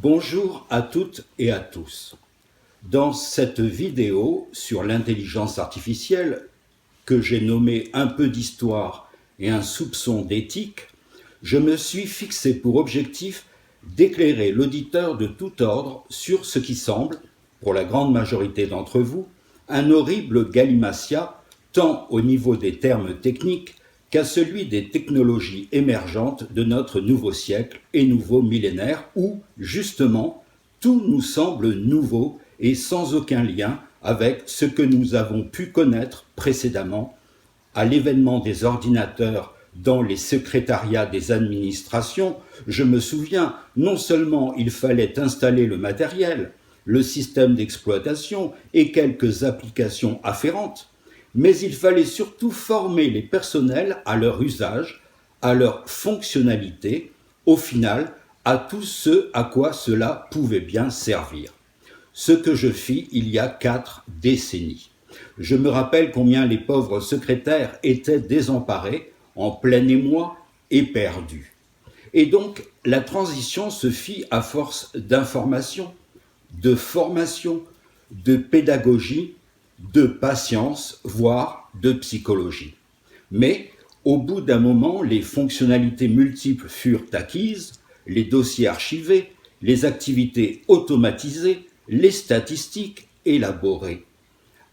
Bonjour à toutes et à tous. Dans cette vidéo sur l'intelligence artificielle, que j'ai nommée un peu d'histoire et un soupçon d'éthique, je me suis fixé pour objectif d'éclairer l'auditeur de tout ordre sur ce qui semble, pour la grande majorité d'entre vous, un horrible galimatia, tant au niveau des termes techniques qu'à celui des technologies émergentes de notre nouveau siècle et nouveau millénaire où, justement, tout nous semble nouveau et sans aucun lien avec ce que nous avons pu connaître précédemment à l'événement des ordinateurs dans les secrétariats des administrations. Je me souviens, non seulement il fallait installer le matériel, le système d'exploitation et quelques applications afférentes, mais il fallait surtout former les personnels à leur usage, à leur fonctionnalité, au final, à tout ce à quoi cela pouvait bien servir. Ce que je fis il y a 4 décennies. Je me rappelle combien les pauvres secrétaires étaient désemparés, en plein émoi et perdus. Et donc, la transition se fit à force d'information, de formation, de pédagogie, de patience, voire de psychologie. Mais, au bout d'un moment, les fonctionnalités multiples furent acquises, les dossiers archivés, les activités automatisées, les statistiques élaborées.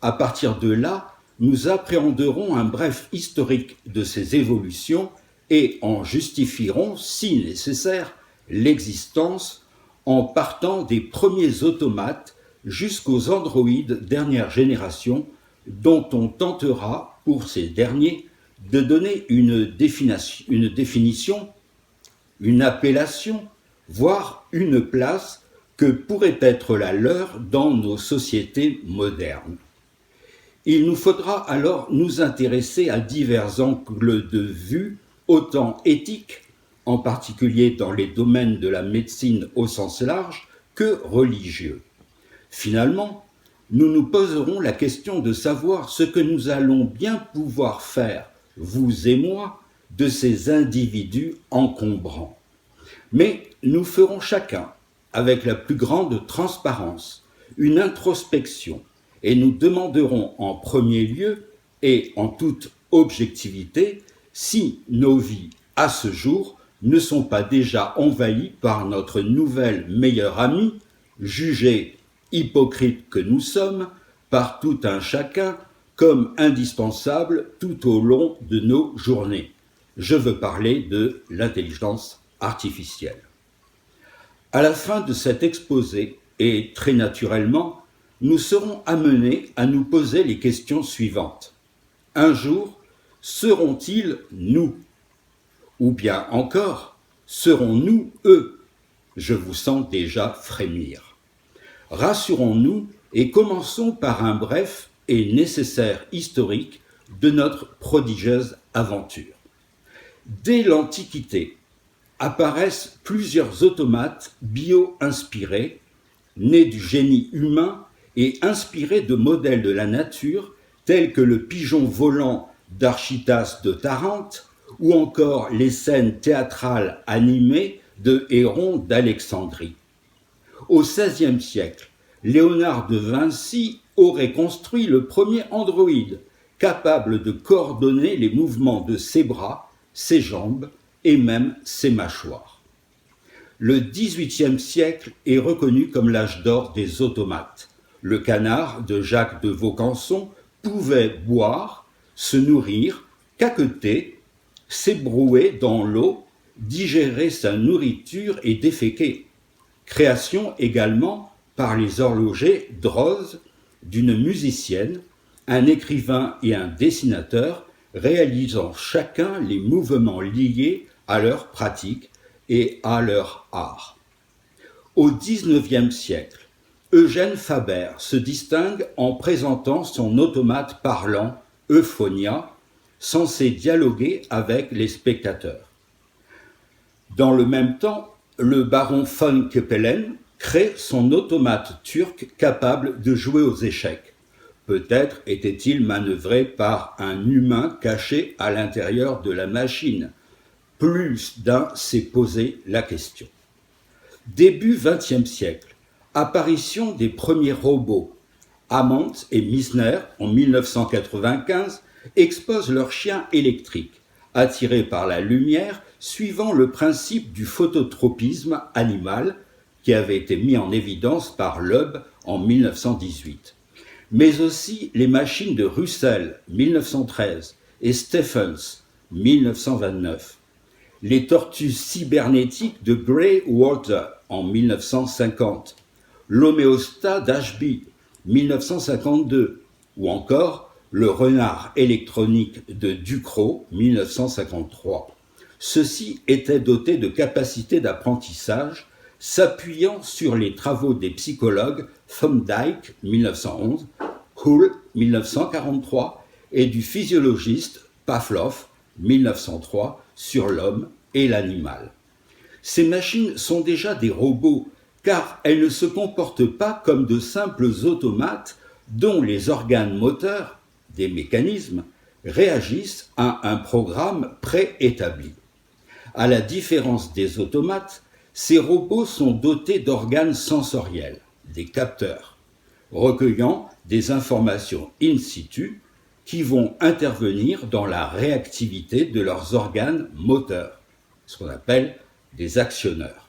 À partir de là, nous appréhenderons un bref historique de ces évolutions et en justifierons, si nécessaire, l'existence en partant des premiers automates jusqu'aux androïdes dernière génération dont on tentera, pour ces derniers, de donner une définition, une appellation, voire une place que pourrait être la leur dans nos sociétés modernes. Il nous faudra alors nous intéresser à divers angles de vue, autant éthiques, en particulier dans les domaines de la médecine au sens large, que religieux. Finalement, nous nous poserons la question de savoir ce que nous allons bien pouvoir faire, vous et moi, de ces individus encombrants. Mais nous ferons chacun, avec la plus grande transparence, une introspection et nous demanderons en premier lieu et en toute objectivité si nos vies à ce jour ne sont pas déjà envahies par notre nouvelle meilleure amie, jugée hypocrite que nous sommes par tout un chacun comme indispensable tout au long de nos journées. Je veux parler de l'intelligence artificielle. À la fin de cet exposé, et très naturellement, nous serons amenés à nous poser les questions suivantes. Un jour, seront-ils nous? Ou bien encore, serons-nous eux? Je vous sens déjà frémir. Rassurons-nous et commençons par un bref et nécessaire historique de notre prodigieuse aventure. Dès l'Antiquité, apparaissent plusieurs automates bio-inspirés, nés du génie humain et inspirés de modèles de la nature tels que le pigeon volant d'Archytas de Tarente ou encore les scènes théâtrales animées de Héron d'Alexandrie. Au XVIe siècle, Léonard de Vinci aurait construit le premier androïde capable de coordonner les mouvements de ses bras, ses jambes et même ses mâchoires. Le XVIIIe siècle est reconnu comme l'âge d'or des automates. Le canard de Jacques de Vaucanson pouvait boire, se nourrir, caqueter, s'ébrouer dans l'eau, digérer sa nourriture et déféquer. Création également par les horlogers Droz d'une musicienne, un écrivain et un dessinateur réalisant chacun les mouvements liés à leur pratique et à leur art. Au XIXe siècle, Eugène Faber se distingue en présentant son automate parlant, Euphonia, censé dialoguer avec les spectateurs. Dans le même temps, le baron von Kepelen crée son automate turc capable de jouer aux échecs. Peut-être était-il manœuvré par un humain caché à l'intérieur de la machine. Plus d'un s'est posé la question. Début XXe siècle, apparition des premiers robots. Hammond et Misner, en 1995, exposent leurs chiens électriques, attirés par la lumière, suivant le principe du phototropisme animal qui avait été mis en évidence par Loeb en 1918. Mais aussi les machines de Russell, 1913, et Stephens, 1929. Les tortues cybernétiques de Grey-Walter, en 1950. L'homéostat d'Ashby, 1952, ou encore le renard électronique de Ducrot, 1953. Ceux-ci étaient dotés de capacités d'apprentissage, s'appuyant sur les travaux des psychologues Thomdike, 1911, Hull, 1943, et du physiologiste Pavlov, 1903, sur l'homme et l'animal. Ces machines sont déjà des robots, car elles ne se comportent pas comme de simples automates dont les organes moteurs, des mécanismes, réagissent à un programme préétabli. À la différence des automates, ces robots sont dotés d'organes sensoriels, des capteurs, recueillant des informations in situ qui vont intervenir dans la réactivité de leurs organes moteurs, ce qu'on appelle des actionneurs.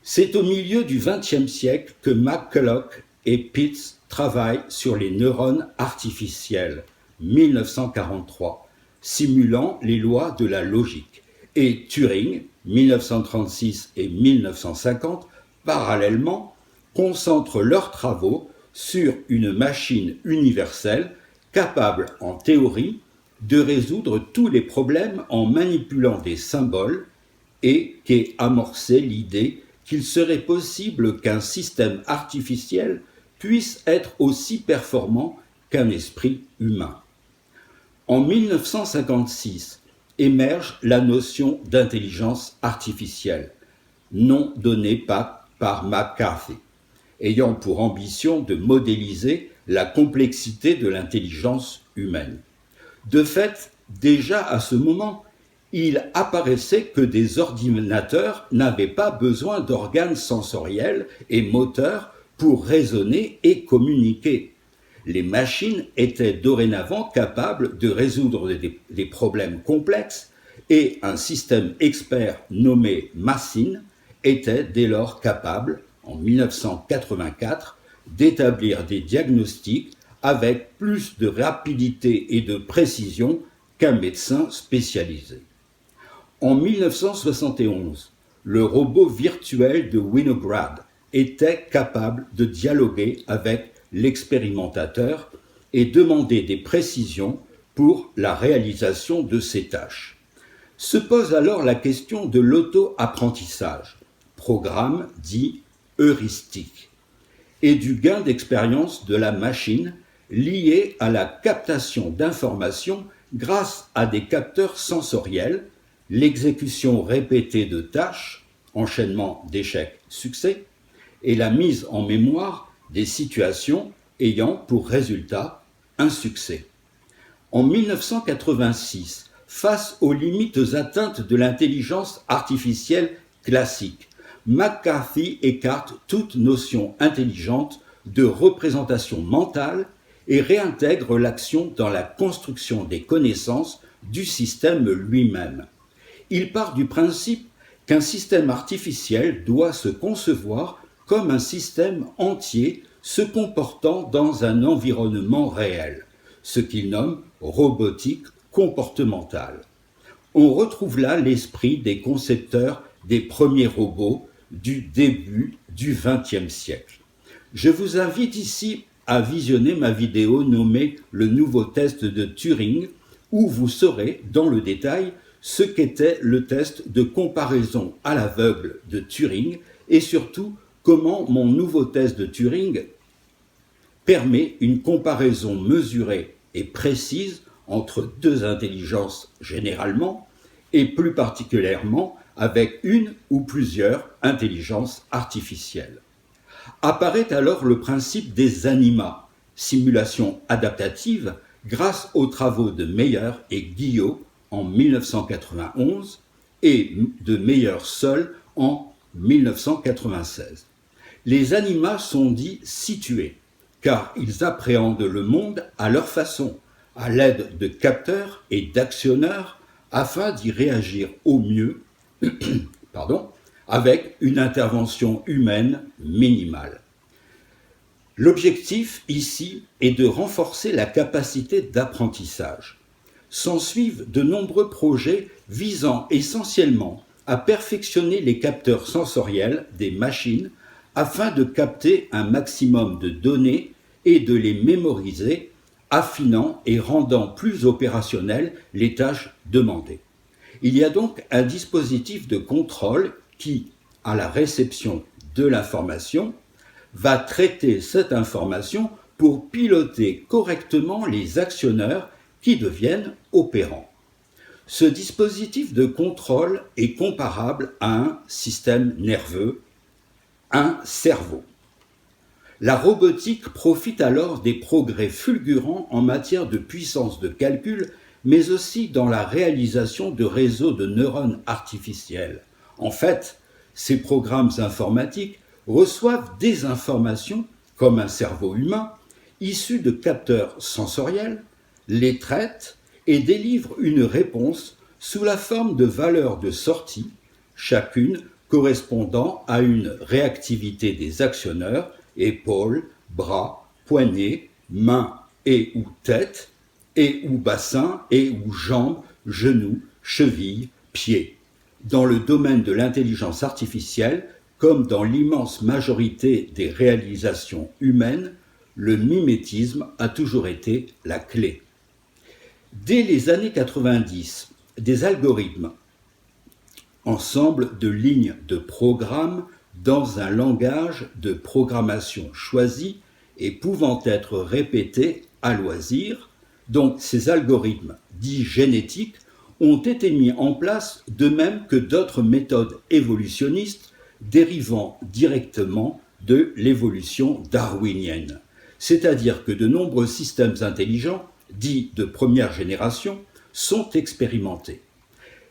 C'est au milieu du XXe siècle que McCulloch et Pitts travaillent sur les neurones artificiels, 1943, simulant les lois de la logique, et Turing, 1936 et 1950, parallèlement, concentrent leurs travaux sur une machine universelle capable, en théorie, de résoudre tous les problèmes en manipulant des symboles et qu'est amorcée l'idée qu'il serait possible qu'un système artificiel puisse être aussi performant qu'un esprit humain. En 1956 émerge la notion d'intelligence artificielle, nom donné par McCarthy, ayant pour ambition de modéliser la complexité de l'intelligence humaine. De fait, déjà à ce moment, il apparaissait que des ordinateurs n'avaient pas besoin d'organes sensoriels et moteurs pour raisonner et communiquer. Les machines étaient dorénavant capables de résoudre des problèmes complexes et un système expert nommé Massine était dès lors capable, en 1984, d'établir des diagnostics avec plus de rapidité et de précision qu'un médecin spécialisé. En 1971, le robot virtuel de Winograd était capable de dialoguer avec l'expérimentateur et demander des précisions pour la réalisation de ses tâches. Se pose alors la question de l'auto-apprentissage, programme dit heuristique, et du gain d'expérience de la machine lié à la captation d'informations grâce à des capteurs sensoriels, l'exécution répétée de tâches, enchaînement d'échecs-succès, et la mise en mémoire des situations ayant pour résultat un succès. En 1986, face aux limites atteintes de l'intelligence artificielle classique, McCarthy écarte toute notion intelligente de représentation mentale et réintègre l'action dans la construction des connaissances du système lui-même. Il part du principe qu'un système artificiel doit se concevoir comme un système entier se comportant dans un environnement réel, ce qu'il nomme robotique comportementale. On retrouve là l'esprit des concepteurs des premiers robots du début du XXe siècle. Je vous invite ici à visionner ma vidéo nommée « Le nouveau test de Turing » où vous saurez dans le détail ce qu'était le test de comparaison à l'aveugle de Turing et surtout comment mon nouveau test de Turing permet une comparaison mesurée et précise entre deux intelligences généralement et plus particulièrement avec une ou plusieurs intelligences artificielles. Apparaît alors le principe des animas, simulation adaptative, grâce aux travaux de Meyer et Guillot en 1991 et de Meyer seul en 1996. Les anima sont dits situés, car ils appréhendent le monde à leur façon, à l'aide de capteurs et d'actionneurs, afin d'y réagir au mieux, avec une intervention humaine minimale. L'objectif ici est de renforcer la capacité d'apprentissage. S'ensuivent de nombreux projets visant essentiellement à perfectionner les capteurs sensoriels des machines afin de capter un maximum de données et de les mémoriser, affinant et rendant plus opérationnelles les tâches demandées. Il y a donc un dispositif de contrôle qui, à la réception de l'information, va traiter cette information pour piloter correctement les actionneurs qui deviennent opérants. Ce dispositif de contrôle est comparable à un système nerveux, un cerveau. La robotique profite alors des progrès fulgurants en matière de puissance de calcul, mais aussi dans la réalisation de réseaux de neurones artificiels. En fait, ces programmes informatiques reçoivent des informations, comme un cerveau humain, issues de capteurs sensoriels, les traitent et délivrent une réponse sous la forme de valeurs de sortie, chacune correspondant à une réactivité des actionneurs, épaules, bras, poignets, mains et ou tête, et ou bassin, et ou jambes, genoux, chevilles, pieds. Dans le domaine de l'intelligence artificielle, comme dans l'immense majorité des réalisations humaines, le mimétisme a toujours été la clé. Dès les années 90, des algorithmes, ensemble de lignes de programme dans un langage de programmation choisi et pouvant être répété à loisir, donc ces algorithmes dits génétiques ont été mis en place de même que d'autres méthodes évolutionnistes dérivant directement de l'évolution darwinienne. C'est-à-dire que de nombreux systèmes intelligents, dits de première génération, sont expérimentés.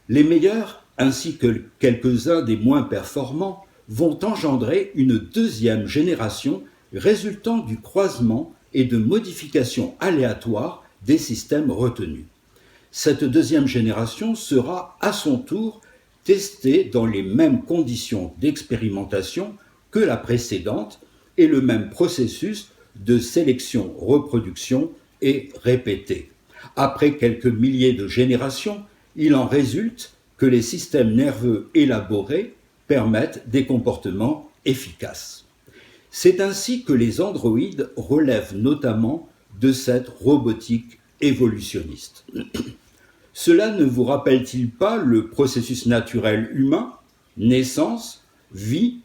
Les meilleurs, ainsi que quelques-uns des moins performants, vont engendrer une deuxième génération résultant du croisement et de modifications aléatoires des systèmes retenus. Cette deuxième génération sera à son tour testée dans les mêmes conditions d'expérimentation que la précédente et le même processus de sélection-reproduction est répété. Après quelques milliers de générations, il en résulte que les systèmes nerveux élaborés permettent des comportements efficaces. C'est ainsi que les androïdes relèvent notamment de cette robotique évolutionniste. Cela ne vous rappelle-t-il pas le processus naturel humain, naissance, vie,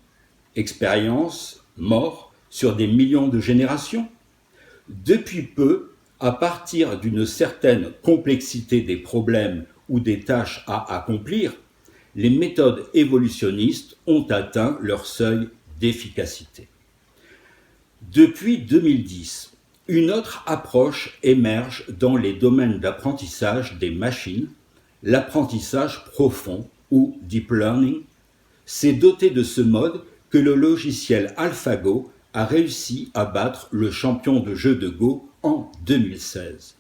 expérience, mort, sur des millions de générations? Depuis peu, à partir d'une certaine complexité des problèmes ou des tâches à accomplir, les méthodes évolutionnistes ont atteint leur seuil d'efficacité. Depuis 2010, une autre approche émerge dans les domaines d'apprentissage des machines, l'apprentissage profond ou deep learning. C'est doté de ce mode que le logiciel AlphaGo a réussi à battre le champion de jeu de Go en 2016.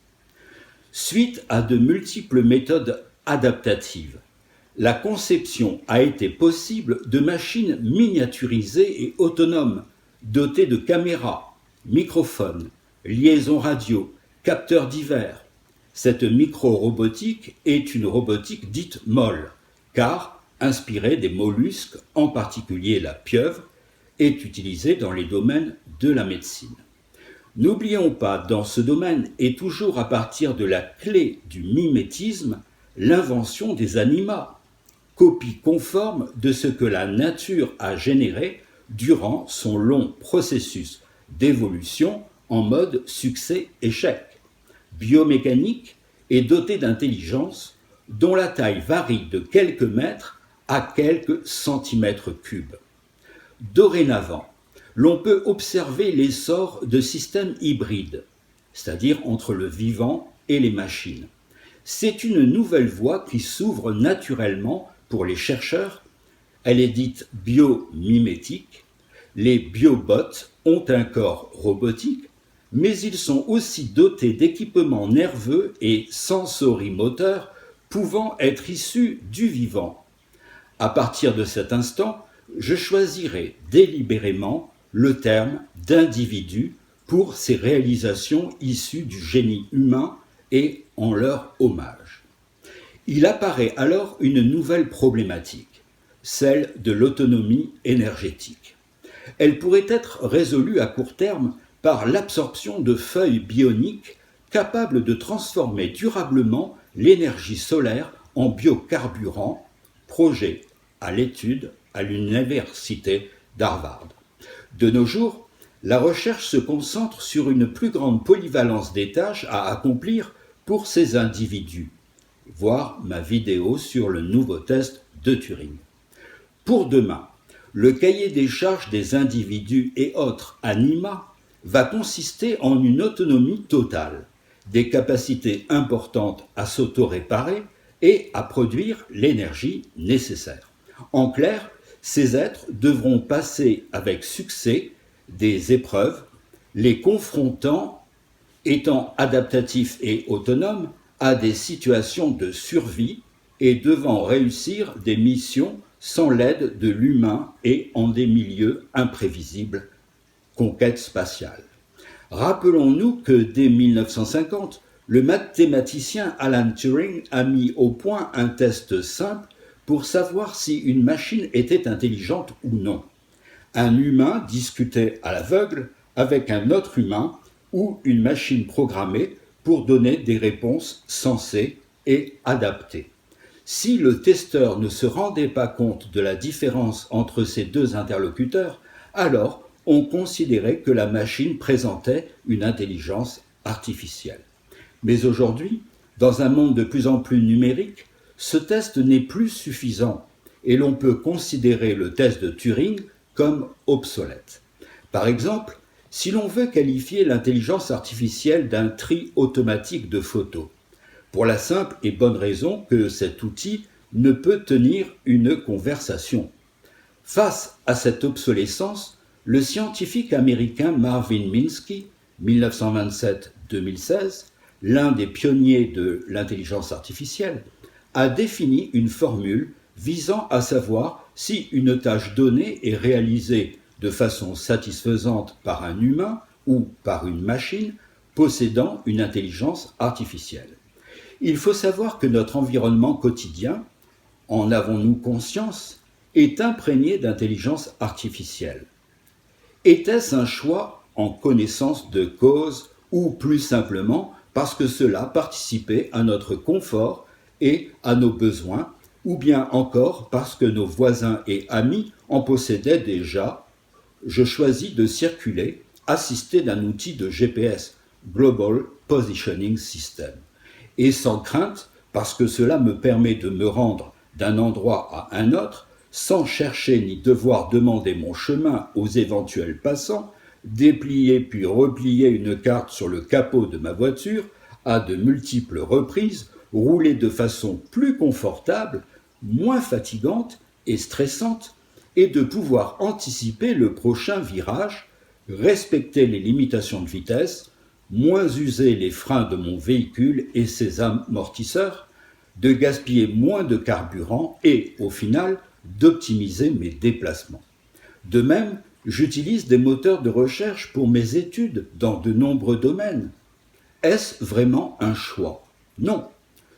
Suite à de multiples méthodes adaptatives, la conception a été possible de machines miniaturisées et autonomes, dotées de caméras, microphones, liaisons radio, capteurs divers. Cette micro-robotique est une robotique dite molle, car inspirée des mollusques, en particulier la pieuvre, est utilisée dans les domaines de la médecine. N'oublions pas, dans ce domaine, et toujours à partir de la clé du mimétisme, l'invention des animats, copie conforme de ce que la nature a généré durant son long processus d'évolution en mode succès-échec, biomécanique et doté d'intelligence dont la taille varie de quelques mètres à quelques centimètres cubes. Dorénavant, l'on peut observer l'essor de systèmes hybrides, c'est-à-dire entre le vivant et les machines. C'est une nouvelle voie qui s'ouvre naturellement pour les chercheurs Elle est dite biomimétique. Les biobots ont un corps robotique, mais ils sont aussi dotés d'équipements nerveux et sensorimoteurs pouvant être issus du vivant. À partir de cet instant, je choisirai délibérément le terme d'individu pour ces réalisations issues du génie humain et en leur hommage. Il apparaît alors une nouvelle problématique, celle de l'autonomie énergétique. Elle pourrait être résolue à court terme par l'absorption de feuilles bioniques capables de transformer durablement l'énergie solaire en biocarburant, projet à l'étude à l'université d'Harvard. De nos jours, la recherche se concentre sur une plus grande polyvalence des tâches à accomplir pour ces individus. Voir ma vidéo sur le nouveau test de Turing. Pour demain, le cahier des charges des individus et autres anima va consister en une autonomie totale, des capacités importantes à s'auto-réparer et à produire l'énergie nécessaire. En clair, ces êtres devront passer avec succès des épreuves, les confrontant, étant adaptatifs et autonomes, à des situations de survie et devant réussir des missions sans l'aide de l'humain et en des milieux imprévisibles. Conquête spatiale. Rappelons-nous que dès 1950, le mathématicien Alan Turing a mis au point un test simple pour savoir si une machine était intelligente ou non. Un humain discutait à l'aveugle avec un autre humain ou une machine programmée pour donner des réponses sensées et adaptées. Si le testeur ne se rendait pas compte de la différence entre ces deux interlocuteurs, alors on considérait que la machine présentait une intelligence artificielle. Mais aujourd'hui, dans un monde de plus en plus numérique, ce test n'est plus suffisant et l'on peut considérer le test de Turing comme obsolète. Par exemple, si l'on veut qualifier l'intelligence artificielle d'un tri automatique de photos, pour la simple et bonne raison que cet outil ne peut tenir une conversation. Face à cette obsolescence, le scientifique américain Marvin Minsky, 1927-2016, l'un des pionniers de l'intelligence artificielle, a défini une formule visant à savoir si une tâche donnée est réalisée de façon satisfaisante par un humain ou par une machine possédant une intelligence artificielle. Il faut savoir que notre environnement quotidien, en avons-nous conscience, est imprégné d'intelligence artificielle. Était-ce un choix en connaissance de cause ou plus simplement parce que cela participait à notre confort et à nos besoins, ou bien encore parce que nos voisins et amis en possédaient déjà? Je choisis de circuler assisté d'un outil de GPS, Global Positioning System, et sans crainte parce que cela me permet de me rendre d'un endroit à un autre sans chercher ni devoir demander mon chemin aux éventuels passants, déplier puis replier une carte sur le capot de ma voiture à de multiples reprises, rouler de façon plus confortable, moins fatigante et stressante, et de pouvoir anticiper le prochain virage, respecter les limitations de vitesse, moins user les freins de mon véhicule et ses amortisseurs, de gaspiller moins de carburant et, au final, d'optimiser mes déplacements. De même, j'utilise des moteurs de recherche pour mes études dans de nombreux domaines. Est-ce vraiment un choix? Non,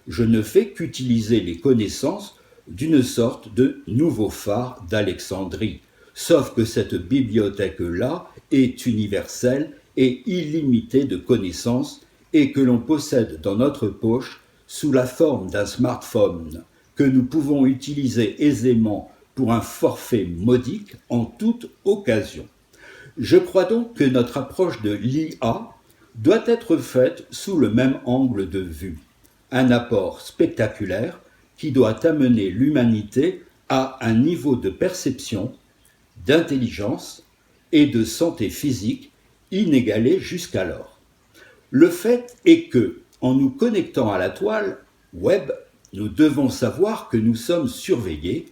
je ne fais qu'utiliser les connaissances d'une sorte de nouveau phare d'Alexandrie, sauf que cette bibliothèque-là est universelle et illimitée de connaissances et que l'on possède dans notre poche sous la forme d'un smartphone que nous pouvons utiliser aisément pour un forfait modique en toute occasion. Je crois donc que notre approche de l'IA doit être faite sous le même angle de vue, un apport spectaculaire qui doit amener l'humanité à un niveau de perception, d'intelligence et de santé physique inégalé jusqu'alors. Le fait est que, en nous connectant à la toile web, nous devons savoir que nous sommes surveillés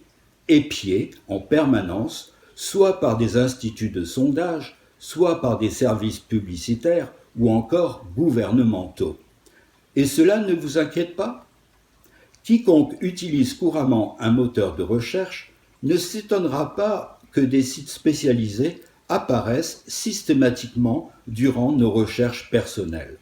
épiés en permanence, soit par des instituts de sondage, soit par des services publicitaires ou encore gouvernementaux. Et cela ne vous inquiète pas? Quiconque utilise couramment un moteur de recherche ne s'étonnera pas que des sites spécialisés apparaissent systématiquement durant nos recherches personnelles.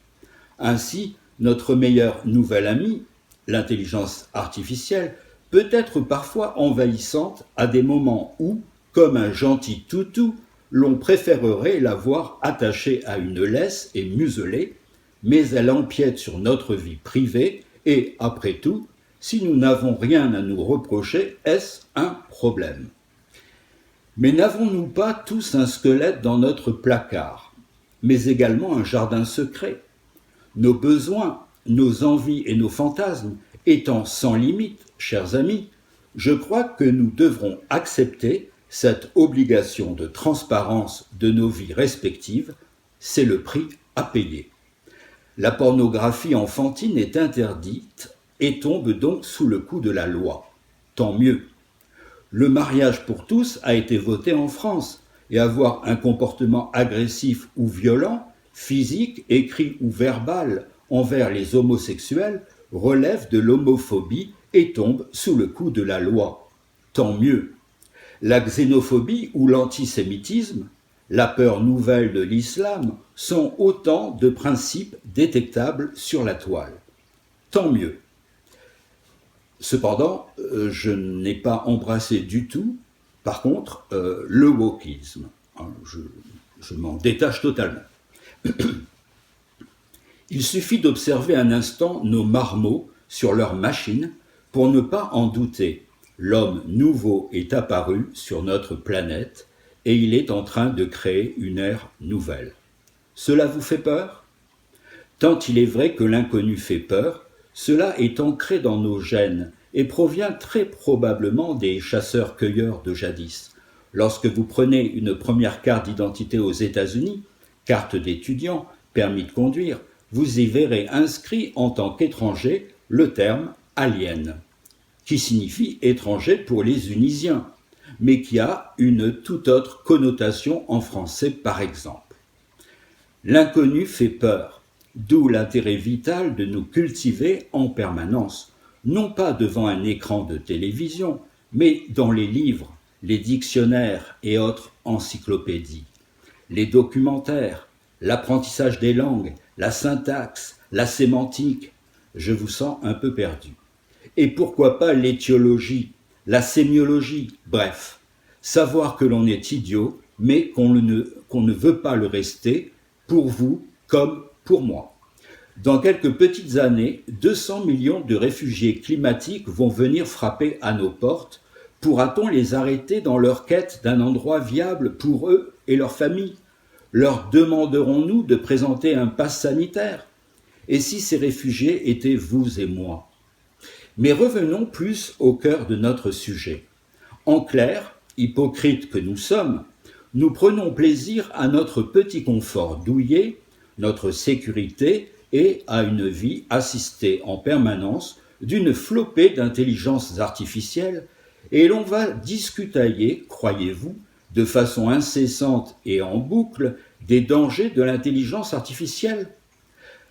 Ainsi, notre meilleur nouvel ami, l'intelligence artificielle, peut être parfois envahissante à des moments où, comme un gentil toutou, l'on préférerait la voir attachée à une laisse et muselée, mais elle empiète sur notre vie privée et, après tout, si nous n'avons rien à nous reprocher, est-ce un problème? Mais n'avons-nous pas tous un squelette dans notre placard, mais également un jardin secret? Nos besoins, nos envies et nos fantasmes étant sans limite, chers amis, je crois que nous devrons accepter cette obligation de transparence de nos vies respectives. C'est le prix à payer. La pornographie enfantine est interdite et tombe donc sous le coup de la loi. Tant mieux. Le mariage pour tous a été voté en France et avoir un comportement agressif ou violent, physique, écrit ou verbal envers les homosexuels relève de l'homophobie et tombe sous le coup de la loi. Tant mieux. La xénophobie ou l'antisémitisme, la peur nouvelle de l'islam sont autant de principes détectables sur la toile. Tant mieux. Cependant, je n'ai pas embrassé du tout, par contre, le wokisme. Je m'en détache totalement. Il suffit d'observer un instant nos marmots sur leurs machines pour ne pas en douter. L'homme nouveau est apparu sur notre planète et il est en train de créer une ère nouvelle. Cela vous fait peur? Tant il est vrai que l'inconnu fait peur, cela est ancré dans nos gènes et provient très probablement des chasseurs-cueilleurs de jadis. Lorsque vous prenez une première carte d'identité aux États-Unis, carte d'étudiant, permis de conduire, vous y verrez inscrit en tant qu'étranger le terme « alien », qui signifie étranger pour les Unisiens, mais qui a une toute autre connotation en français par exemple. L'inconnu fait peur, d'où l'intérêt vital de nous cultiver en permanence, non pas devant un écran de télévision, mais dans les livres, les dictionnaires et autres encyclopédies, les documentaires, l'apprentissage des langues, la syntaxe, la sémantique. Je vous sens un peu perdu. Et pourquoi pas l'étiologie, la sémiologie, bref, savoir que l'on est idiot, mais qu'on ne veut pas le rester, pour vous comme pour moi. Dans quelques petites années, 200 millions de réfugiés climatiques vont venir frapper à nos portes. Pourra-t-on les arrêter dans leur quête d'un endroit viable pour eux et leurs familles? Leur demanderons-nous de présenter un pass sanitaire? Et si ces réfugiés étaient vous et moi? Mais revenons plus au cœur de notre sujet. En clair, hypocrites que nous sommes, nous prenons plaisir à notre petit confort douillet, notre sécurité et à une vie assistée en permanence d'une flopée d'intelligences artificielles, et l'on va discutailler, croyez-vous, de façon incessante et en boucle des dangers de l'intelligence artificielle.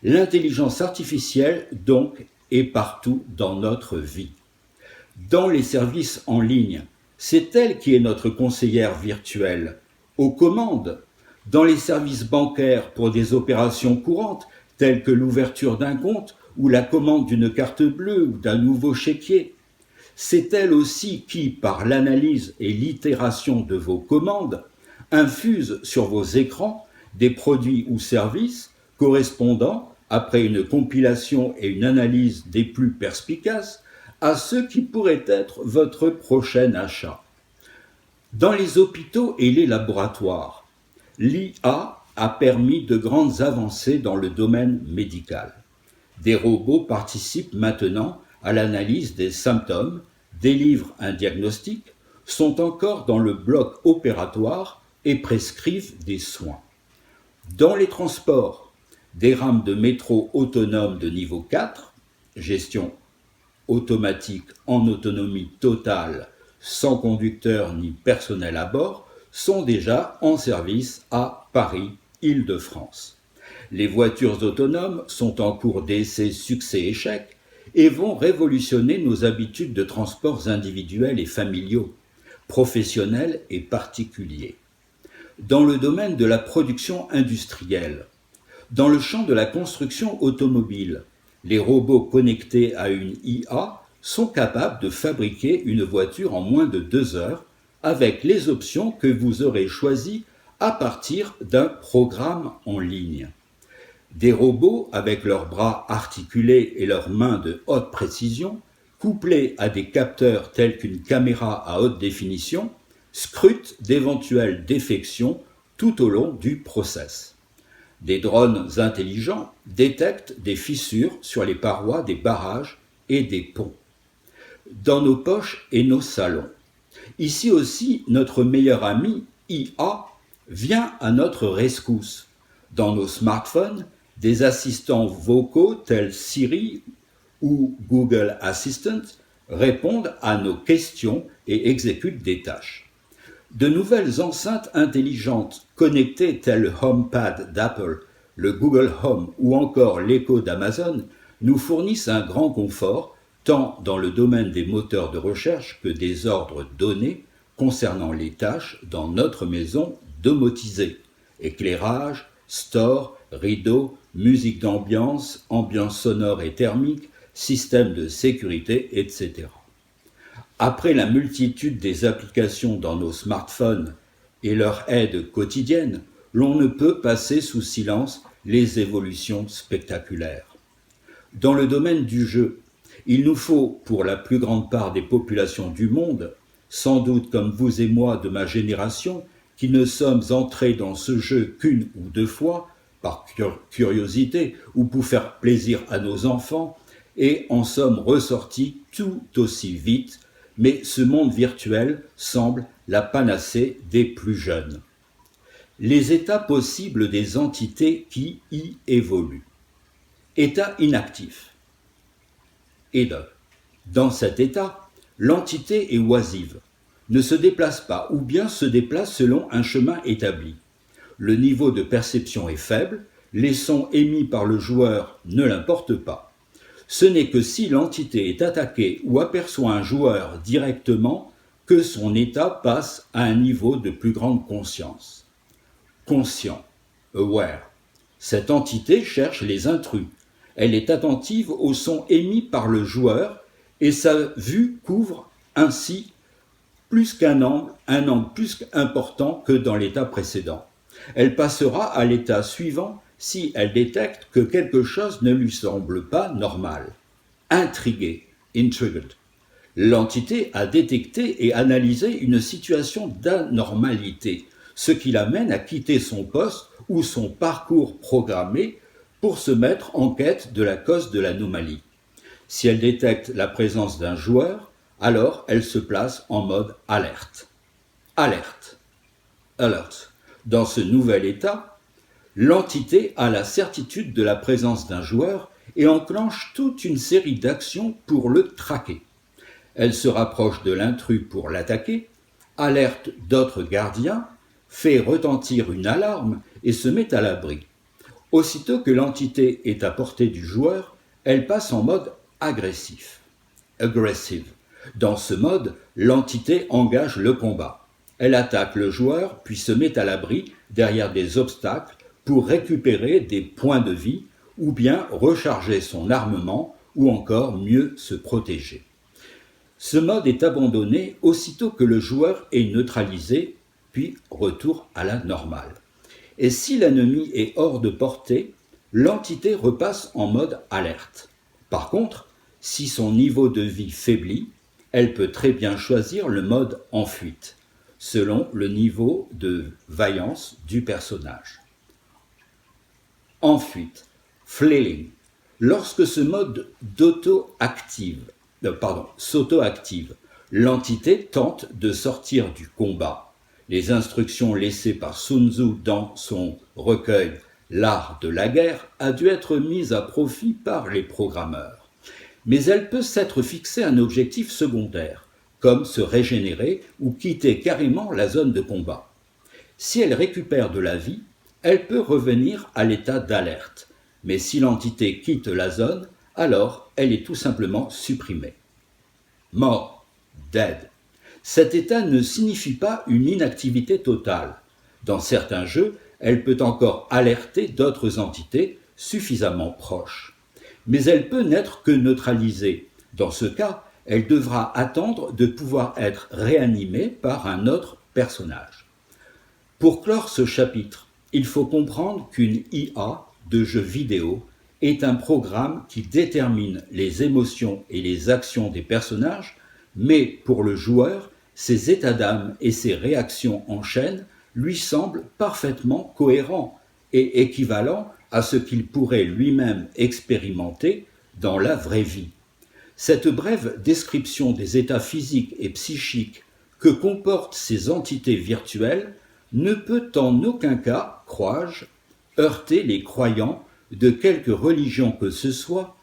L'intelligence artificielle, donc, est partout dans notre vie. Dans les services en ligne, c'est elle qui est notre conseillère virtuelle, aux commandes. Dans les services bancaires pour des opérations courantes, telles que l'ouverture d'un compte ou la commande d'une carte bleue ou d'un nouveau chéquier. C'est elle aussi qui, par l'analyse et l'itération de vos commandes, infuse sur vos écrans des produits ou services correspondant, après une compilation et une analyse des plus perspicaces, à ceux qui pourraient être votre prochain achat. Dans les hôpitaux et les laboratoires, l'IA a permis de grandes avancées dans le domaine médical. Des robots participent maintenant à l'analyse des symptômes, délivrent un diagnostic, sont encore dans le bloc opératoire et prescrivent des soins. Dans les transports, des rames de métro autonomes de niveau 4, gestion automatique en autonomie totale, sans conducteur ni personnel à bord, sont déjà en service à Paris, Île-de-France. Les voitures autonomes sont en cours d'essai succès-échec et vont révolutionner nos habitudes de transports individuels et familiaux, professionnels et particuliers. Dans le domaine de la production industrielle, dans le champ de la construction automobile, les robots connectés à une IA sont capables de fabriquer une voiture en moins de 2 heures avec les options que vous aurez choisies à partir d'un programme en ligne. Des robots avec leurs bras articulés et leurs mains de haute précision, couplés à des capteurs tels qu'une caméra à haute définition, scrutent d'éventuelles défections tout au long du process. Des drones intelligents détectent des fissures sur les parois des barrages et des ponts. Dans nos poches et nos salons. Ici aussi, notre meilleur ami, IA, vient à notre rescousse. Dans nos smartphones, des assistants vocaux tels Siri ou Google Assistant répondent à nos questions et exécutent des tâches. De nouvelles enceintes intelligentes connectées telles le HomePad d'Apple, le Google Home ou encore l'Echo d'Amazon nous fournissent un grand confort tant dans le domaine des moteurs de recherche que des ordres donnés concernant les tâches dans notre maison domotisée. Éclairage, store, rideaux, musique d'ambiance, ambiance sonore et thermique, système de sécurité, etc. Après la multitude des applications dans nos smartphones et leur aide quotidienne, l'on ne peut passer sous silence les évolutions spectaculaires. Dans le domaine du jeu, il nous faut, pour la plus grande part des populations du monde, sans doute comme vous et moi de ma génération, qui ne sommes entrés dans ce jeu qu'une ou 2 fois, par curiosité ou pour faire plaisir à nos enfants, et en sommes ressortis tout aussi vite, mais ce monde virtuel semble la panacée des plus jeunes. Les états possibles des entités qui y évoluent. État inactif. Et dans cet état, l'entité est oisive, ne se déplace pas ou bien se déplace selon un chemin établi. Le niveau de perception est faible, les sons émis par le joueur ne l'importent pas. Ce n'est que si l'entité est attaquée ou aperçoit un joueur directement que son état passe à un niveau de plus grande conscience. Conscient, aware. Cette entité cherche les intrus. Elle est attentive aux sons émis par le joueur et sa vue couvre ainsi un angle plus important que dans l'état précédent. Elle passera à l'état suivant si elle détecte que quelque chose ne lui semble pas normal. Intrigué, intrigued. L'entité a détecté et analysé une situation d'anormalité, ce qui l'amène à quitter son poste ou son parcours programmé pour se mettre en quête de la cause de l'anomalie. Si elle détecte la présence d'un joueur, alors elle se place en mode alerte. Alerte. Alert. Dans ce nouvel état, l'entité a la certitude de la présence d'un joueur et enclenche toute une série d'actions pour le traquer. Elle se rapproche de l'intrus pour l'attaquer, alerte d'autres gardiens, fait retentir une alarme et se met à l'abri. Aussitôt que l'entité est à portée du joueur, elle passe en mode agressif. Aggressive. Dans ce mode, l'entité engage le combat. Elle attaque le joueur puis se met à l'abri derrière des obstacles pour récupérer des points de vie ou bien recharger son armement ou encore mieux se protéger. Ce mode est abandonné aussitôt que le joueur est neutralisé, puis retour à la normale. Et si l'ennemi est hors de portée, l'entité repasse en mode alerte. Par contre, si son niveau de vie faiblit, elle peut très bien choisir le mode en fuite, selon le niveau de vaillance du personnage. En fuite, flailing. Lorsque ce mode s'auto-active, l'entité tente de sortir du combat. Les instructions laissées par Sun Tzu dans son recueil L'art de la guerre a dû être mises à profit par les programmeurs. Mais elle peut s'être fixée un objectif secondaire, comme se régénérer ou quitter carrément la zone de combat. Si elle récupère de la vie, elle peut revenir à l'état d'alerte, mais si l'entité quitte la zone, alors elle est tout simplement supprimée. Mort, dead. Cet état ne signifie pas une inactivité totale. Dans certains jeux, elle peut encore alerter d'autres entités suffisamment proches. Mais elle peut n'être que neutralisée. Dans ce cas, elle devra attendre de pouvoir être réanimée par un autre personnage. Pour clore ce chapitre, il faut comprendre qu'une IA de jeu vidéo est un programme qui détermine les émotions et les actions des personnages, mais pour le joueur, ses états d'âme et ses réactions en chaîne lui semblent parfaitement cohérents et équivalents à ce qu'il pourrait lui-même expérimenter dans la vraie vie. Cette brève description des états physiques et psychiques que comportent ces entités virtuelles ne peut en aucun cas, crois-je, heurter les croyants de quelque religion que ce soit,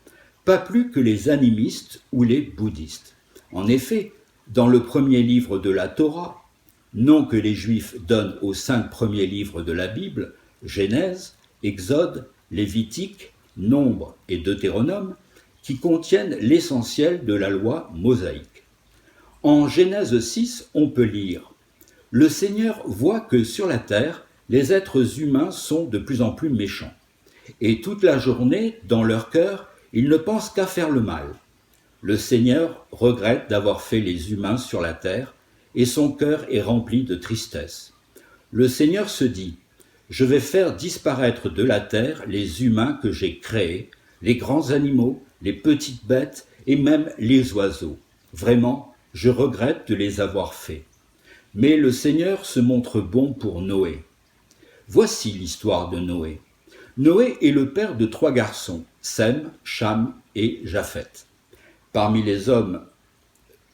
pas plus que les animistes ou les bouddhistes. En effet, dans le premier livre de la Torah, nom que les Juifs donnent aux 5 premiers livres de la Bible, Genèse, Exode, Lévitique, Nombre et Deutéronome, qui contiennent l'essentiel de la loi mosaïque. En Genèse 6, on peut lire « Le Seigneur voit que sur la terre, les êtres humains sont de plus en plus méchants, et toute la journée, dans leur cœur, ils ne pensent qu'à faire le mal. Le Seigneur regrette d'avoir fait les humains sur la terre, et son cœur est rempli de tristesse. Le Seigneur se dit, je vais faire disparaître de la terre les humains que j'ai créés, les grands animaux, les petites bêtes et même les oiseaux. Vraiment, je regrette de les avoir faits. Mais le Seigneur se montre bon pour Noé. Voici l'histoire de Noé. Noé est le père de 3 garçons, Sem, Cham et Japheth. Parmi les hommes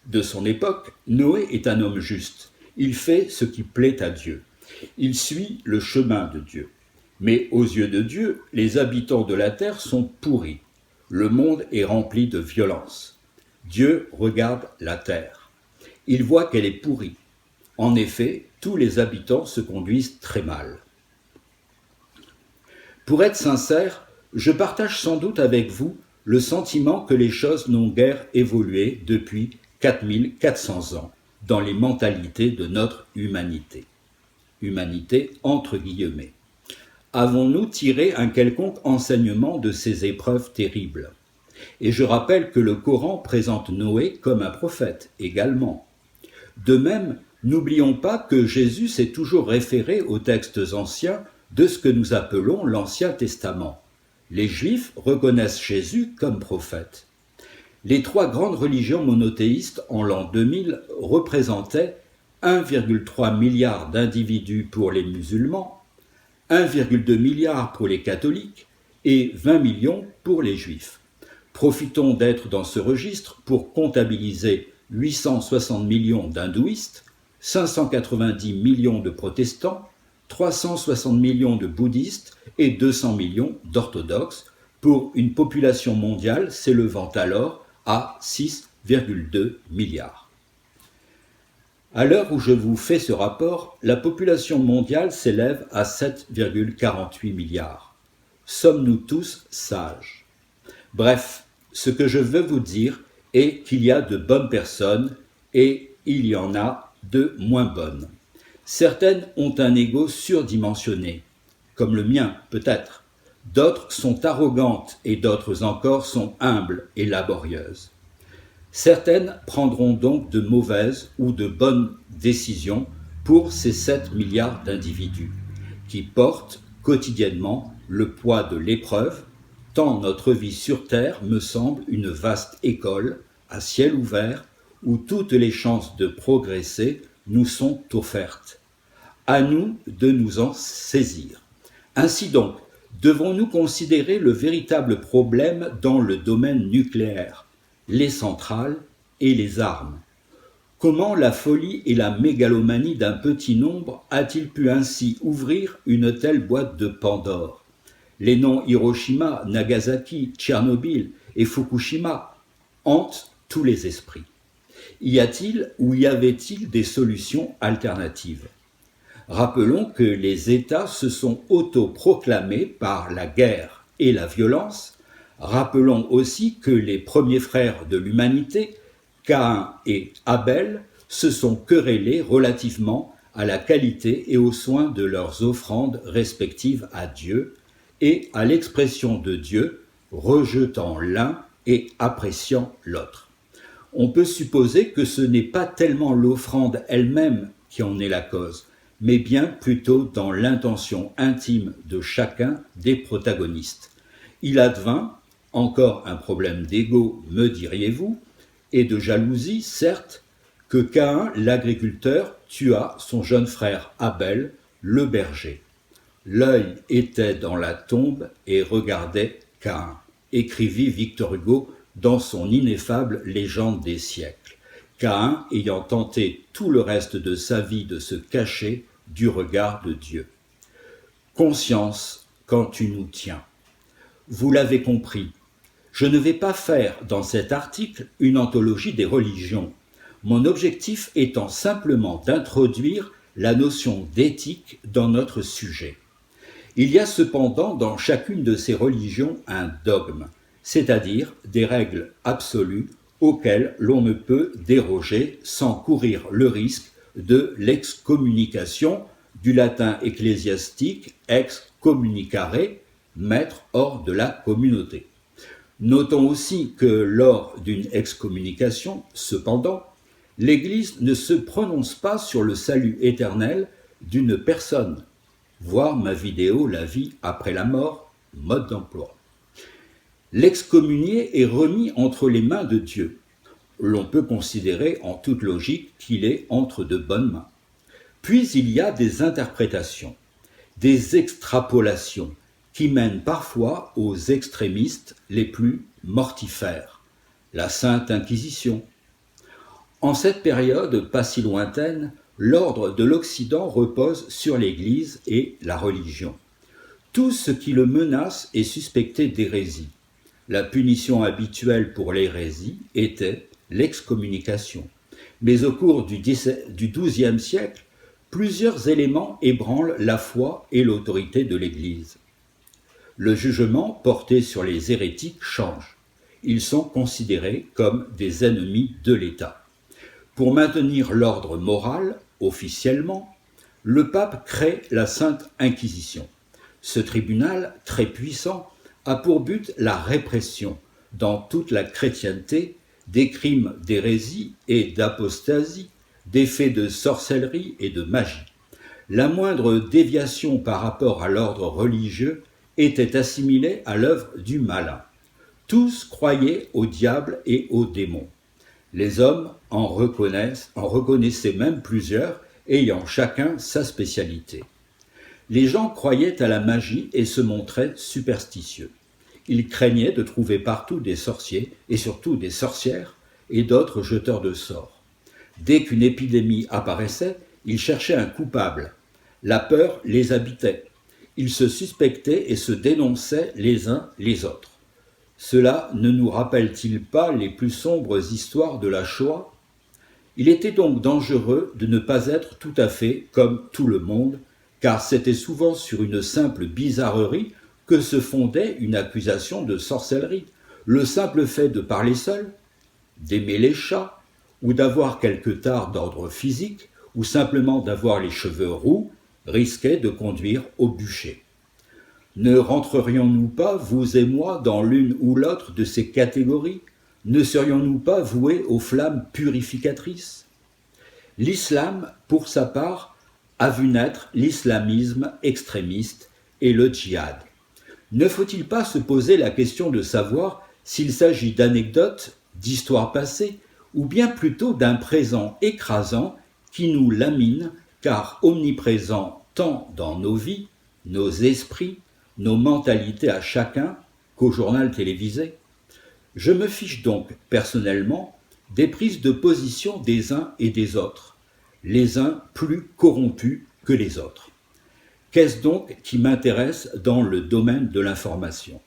de son époque, Noé est un homme juste. Il fait ce qui plaît à Dieu. Il suit le chemin de Dieu. Mais aux yeux de Dieu, les habitants de la terre sont pourris. Le monde est rempli de violence. Dieu regarde la terre. Il voit qu'elle est pourrie. En effet, tous les habitants se conduisent très mal. Pour être sincère, je partage sans doute avec vous le sentiment que les choses n'ont guère évolué depuis 4400 ans dans les mentalités de notre humanité. Humanité entre guillemets. Avons-nous tiré un quelconque enseignement de ces épreuves terribles? Et je rappelle que le Coran présente Noé comme un prophète également. De même, n'oublions pas que Jésus s'est toujours référé aux textes anciens de ce que nous appelons l'Ancien Testament. Les Juifs reconnaissent Jésus comme prophète. Les 3 grandes religions monothéistes en l'an 2000 représentaient 1,3 milliard d'individus pour les musulmans, 1,2 milliard pour les catholiques et 20 millions pour les juifs. Profitons d'être dans ce registre pour comptabiliser 860 millions d'hindouistes, 590 millions de protestants, 360 millions de bouddhistes et 200 millions d'orthodoxes, pour une population mondiale s'élevant alors à 6,2 milliards. À l'heure où je vous fais ce rapport, la population mondiale s'élève à 7,48 milliards. Sommes-nous tous sages? Bref, ce que je veux vous dire est qu'il y a de bonnes personnes et il y en a de moins bonnes. Certaines ont un ego surdimensionné, comme le mien peut-être. D'autres sont arrogantes et d'autres encore sont humbles et laborieuses. Certaines prendront donc de mauvaises ou de bonnes décisions pour ces 7 milliards d'individus qui portent quotidiennement le poids de l'épreuve, tant notre vie sur Terre me semble une vaste école à ciel ouvert où toutes les chances de progresser nous sont offertes. À nous de nous en saisir. Ainsi donc, devons-nous considérer le véritable problème dans le domaine nucléaire, les centrales et les armes? Comment la folie et la mégalomanie d'un petit nombre a-t-il pu ainsi ouvrir une telle boîte de Pandore? Les noms Hiroshima, Nagasaki, Tchernobyl et Fukushima hantent tous les esprits. Y a-t-il ou y avait-il des solutions alternatives? Rappelons que les États se sont autoproclamés par la guerre et la violence. Rappelons aussi que les premiers frères de l'humanité, Caïn et Abel, se sont querellés relativement à la qualité et aux soins de leurs offrandes respectives à Dieu et à l'expression de Dieu, rejetant l'un et appréciant l'autre. On peut supposer que ce n'est pas tellement l'offrande elle-même qui en est la cause, mais bien plutôt dans l'intention intime de chacun des protagonistes. Il advint, encore un problème d'ego, me diriez-vous, et de jalousie, certes, que Caïn, l'agriculteur, tua son jeune frère Abel, le berger. L'œil était dans la tombe et regardait Caïn, écrivit Victor Hugo dans son ineffable Légende des siècles, Caïn ayant tenté tout le reste de sa vie de se cacher du regard de Dieu. Conscience, quand tu nous tiens. Vous l'avez compris, je ne vais pas faire dans cet article une anthologie des religions, mon objectif étant simplement d'introduire la notion d'éthique dans notre sujet. Il y a cependant dans chacune de ces religions un dogme, c'est-à-dire des règles absolues auxquelles l'on ne peut déroger sans courir le risque de l'excommunication, du latin ecclésiastique ex communicare, mettre hors de la communauté. Notons aussi que lors d'une excommunication, cependant, l'Église ne se prononce pas sur le salut éternel d'une personne. Voir ma vidéo La vie après la mort, mode d'emploi. L'excommunié est remis entre les mains de Dieu. L'on peut considérer en toute logique qu'il est entre de bonnes mains. Puis il y a des interprétations, des extrapolations qui mènent parfois aux extrémistes les plus mortifères, la Sainte Inquisition. En cette période pas si lointaine, l'ordre de l'Occident repose sur l'Église et la religion. Tout ce qui le menace est suspecté d'hérésie. La punition habituelle pour l'hérésie était l'excommunication. Mais au cours du XIIe siècle, plusieurs éléments ébranlent la foi et l'autorité de l'Église. Le jugement porté sur les hérétiques change. Ils sont considérés comme des ennemis de l'État. Pour maintenir l'ordre moral, officiellement, le pape crée la Sainte Inquisition. Ce tribunal, très puissant, a pour but la répression, dans toute la chrétienté, des crimes d'hérésie et d'apostasie, des faits de sorcellerie et de magie. La moindre déviation par rapport à l'ordre religieux était assimilée à l'œuvre du malin. Tous croyaient au diable et aux démons. Les hommes en reconnaissaient même plusieurs, ayant chacun sa spécialité. Les gens croyaient à la magie et se montraient superstitieux. Ils craignaient de trouver partout des sorciers, et surtout des sorcières, et d'autres jeteurs de sorts. Dès qu'une épidémie apparaissait, ils cherchaient un coupable. La peur les habitait. Ils se suspectaient et se dénonçaient les uns les autres. Cela ne nous rappelle-t-il pas les plus sombres histoires de la Shoah? Il était donc dangereux de ne pas être tout à fait comme tout le monde, car c'était souvent sur une simple bizarrerie que se fondait une accusation de sorcellerie. Le simple fait de parler seul, d'aimer les chats, ou d'avoir quelque tare d'ordre physique, ou simplement d'avoir les cheveux roux, risquait de conduire au bûcher. Ne rentrerions-nous pas, vous et moi, dans l'une ou l'autre de ces catégories? Ne serions-nous pas voués aux flammes purificatrices? L'islam, pour sa part, a vu naître l'islamisme extrémiste et le djihad. Ne faut-il pas se poser la question de savoir s'il s'agit d'anecdotes, d'histoires passées, ou bien plutôt d'un présent écrasant qui nous lamine, car omniprésent tant dans nos vies, nos esprits, nos mentalités à chacun qu'au journal télévisé? Je me fiche donc, personnellement, des prises de position des uns et des autres, les uns plus corrompus que les autres. Qu'est-ce donc qui m'intéresse dans le domaine de l'information?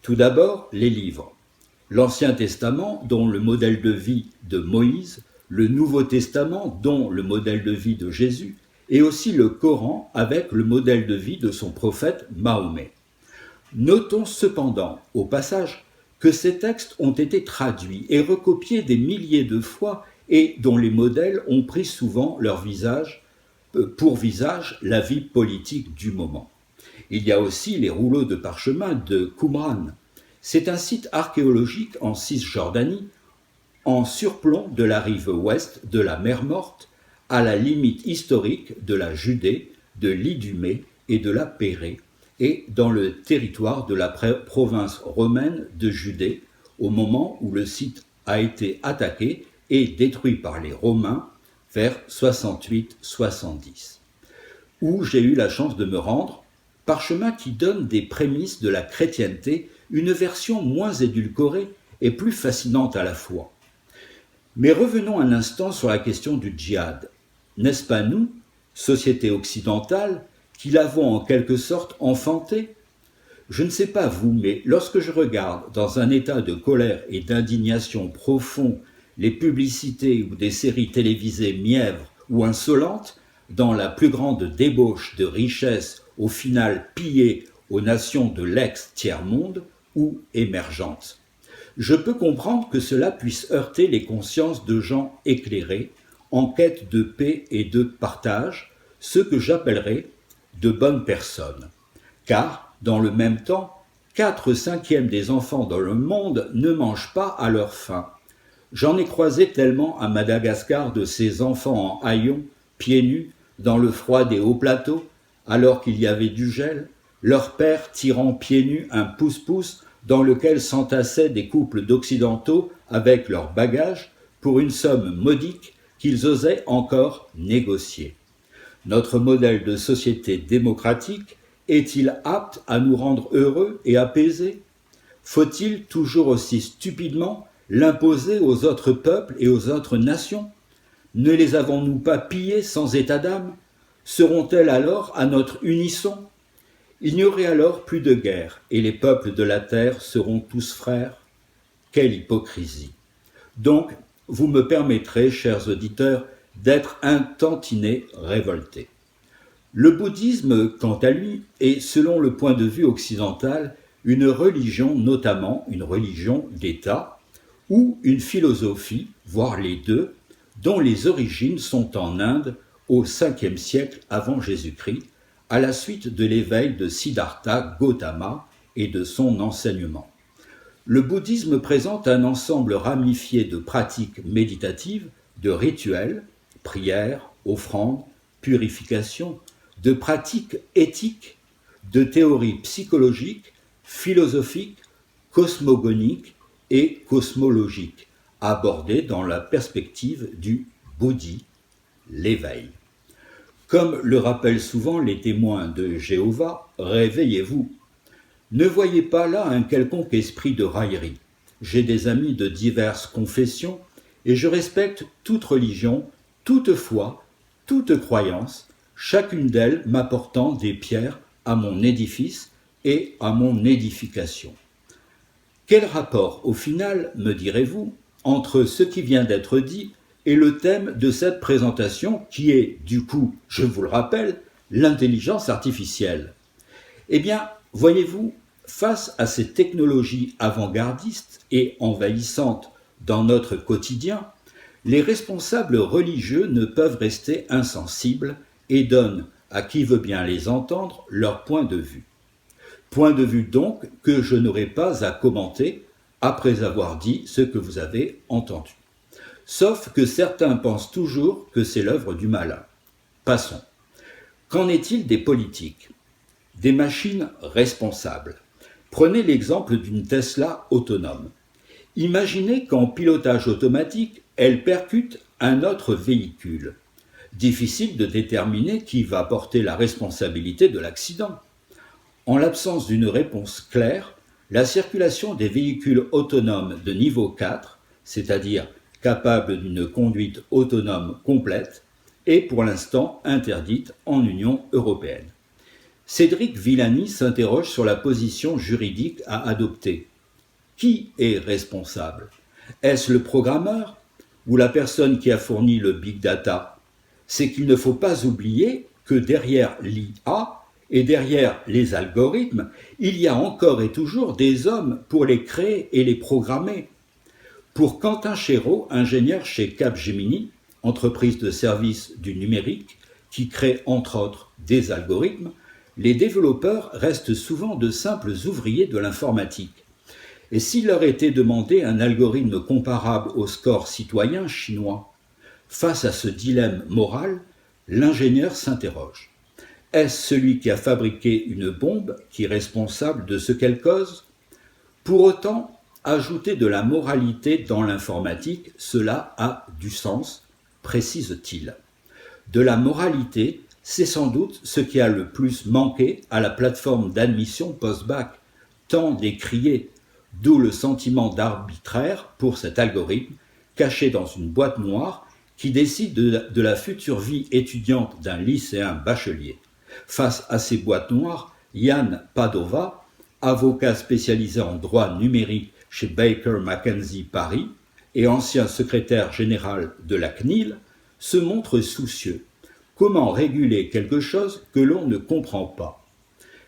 Tout d'abord, les livres. l'Ancien Testament, dont le modèle de vie de Moïse, le Nouveau Testament, dont le modèle de vie de Jésus, et aussi le Coran avec le modèle de vie de son prophète Mahomet. Notons cependant, au passage, que ces textes ont été traduits et recopiés des milliers de fois et dont les modèles ont pris souvent pour visage la vie politique du moment. Il y a aussi les rouleaux de parchemin de Qumran. C'est un site archéologique en Cisjordanie, en surplomb de la rive ouest de la mer Morte, à la limite historique de la Judée, de l'Idumée et de la Pérée, et dans le territoire de la province romaine de Judée, au moment où le site a été attaqué et détruit par les Romains vers 68-70, où j'ai eu la chance de me rendre, parchemin qui donne des prémices de la chrétienté, une version moins édulcorée et plus fascinante à la fois. Mais revenons un instant sur la question du djihad. N'est-ce pas nous, société occidentale, qui l'avons en quelque sorte enfanté? Je ne sais pas vous, mais lorsque je regarde dans un état de colère et d'indignation profond les publicités ou des séries télévisées mièvres ou insolentes, dans la plus grande débauche de richesses au final pillées aux nations de l'ex-tiers-monde ou émergentes, je peux comprendre que cela puisse heurter les consciences de gens éclairés, en quête de paix et de partage, ce que j'appellerais de bonnes personnes. Car, dans le même temps, 4/5 des enfants dans le monde ne mangent pas à leur faim. J'en ai croisé tellement à Madagascar de ces enfants en haillons, pieds nus, dans le froid des hauts plateaux, alors qu'il y avait du gel, leur père tirant pieds nus un pouce-pouce dans lequel s'entassaient des couples d'occidentaux avec leurs bagages pour une somme modique qu'ils osaient encore négocier. Notre modèle de société démocratique est-il apte à nous rendre heureux et apaisés? Faut-il toujours aussi stupidement l'imposer aux autres peuples et aux autres nations? Ne les avons-nous pas pillées sans état d'âme? Seront-elles alors à notre unisson? Il n'y aurait alors plus de guerre, et les peuples de la terre seront tous frères? Quelle hypocrisie! Donc, vous me permettrez, chers auditeurs, d'être un tantinet révolté. Le bouddhisme, quant à lui, est, selon le point de vue occidental, une religion, notamment une religion d'État, ou une philosophie, voire les deux, dont les origines sont en Inde au 5e siècle avant Jésus-Christ, à la suite de l'éveil de Siddhartha Gautama et de son enseignement. Le bouddhisme présente un ensemble ramifié de pratiques méditatives, de rituels, prières, offrandes, purifications, de pratiques éthiques, de théories psychologiques, philosophiques, cosmogoniques et cosmologiques, abordées dans la perspective du Bouddhi, l'éveil. Comme le rappellent souvent les témoins de Jéhovah, réveillez-vous. Ne voyez pas là un quelconque esprit de raillerie. J'ai des amis de diverses confessions et je respecte toute religion, toute foi, toute croyance, chacune d'elles m'apportant des pierres à mon édifice et à mon édification. Quel rapport, au final, me direz-vous, entre ce qui vient d'être dit et le thème de cette présentation qui est, du coup, je vous le rappelle, l'intelligence artificielle? Eh bien, voyez-vous, face à ces technologies avant-gardistes et envahissantes dans notre quotidien, les responsables religieux ne peuvent rester insensibles et donnent, à qui veut bien les entendre, leur point de vue. Point de vue donc que je n'aurai pas à commenter après avoir dit ce que vous avez entendu. Sauf que certains pensent toujours que c'est l'œuvre du malin. Passons. Qu'en est-il des politiques? Des machines responsables. Prenez l'exemple d'une Tesla autonome. Imaginez qu'en pilotage automatique, elle percute un autre véhicule. Difficile de déterminer qui va porter la responsabilité de l'accident. En l'absence d'une réponse claire, la circulation des véhicules autonomes de niveau 4, c'est-à-dire capables d'une conduite autonome complète, est pour l'instant interdite en Union européenne. Cédric Villani s'interroge sur la position juridique à adopter. Qui est responsable? Est-ce le programmeur ou la personne qui a fourni le big data? C'est qu'il ne faut pas oublier que derrière l'IA et derrière les algorithmes, il y a encore et toujours des hommes pour les créer et les programmer. Pour Quentin Chéreau, ingénieur chez Capgemini, entreprise de services du numérique, qui crée entre autres des algorithmes, les développeurs restent souvent de simples ouvriers de l'informatique. Et s'il leur était demandé un algorithme comparable au score citoyen chinois, face à ce dilemme moral, l'ingénieur s'interroge. Est-ce celui qui a fabriqué une bombe qui est responsable de ce qu'elle cause? Pour autant, ajouter de la moralité dans l'informatique, cela a du sens, précise-t-il. De la moralité, c'est sans doute ce qui a le plus manqué à la plateforme d'admission post-bac, tant décriée, d'où le sentiment d'arbitraire pour cet algorithme caché dans une boîte noire qui décide de la future vie étudiante d'un lycéen bachelier. Face à ces boîtes noires, Yann Padova, avocat spécialisé en droit numérique chez Baker McKenzie Paris et ancien secrétaire général de la CNIL, se montre soucieux. Comment réguler quelque chose que l'on ne comprend pas?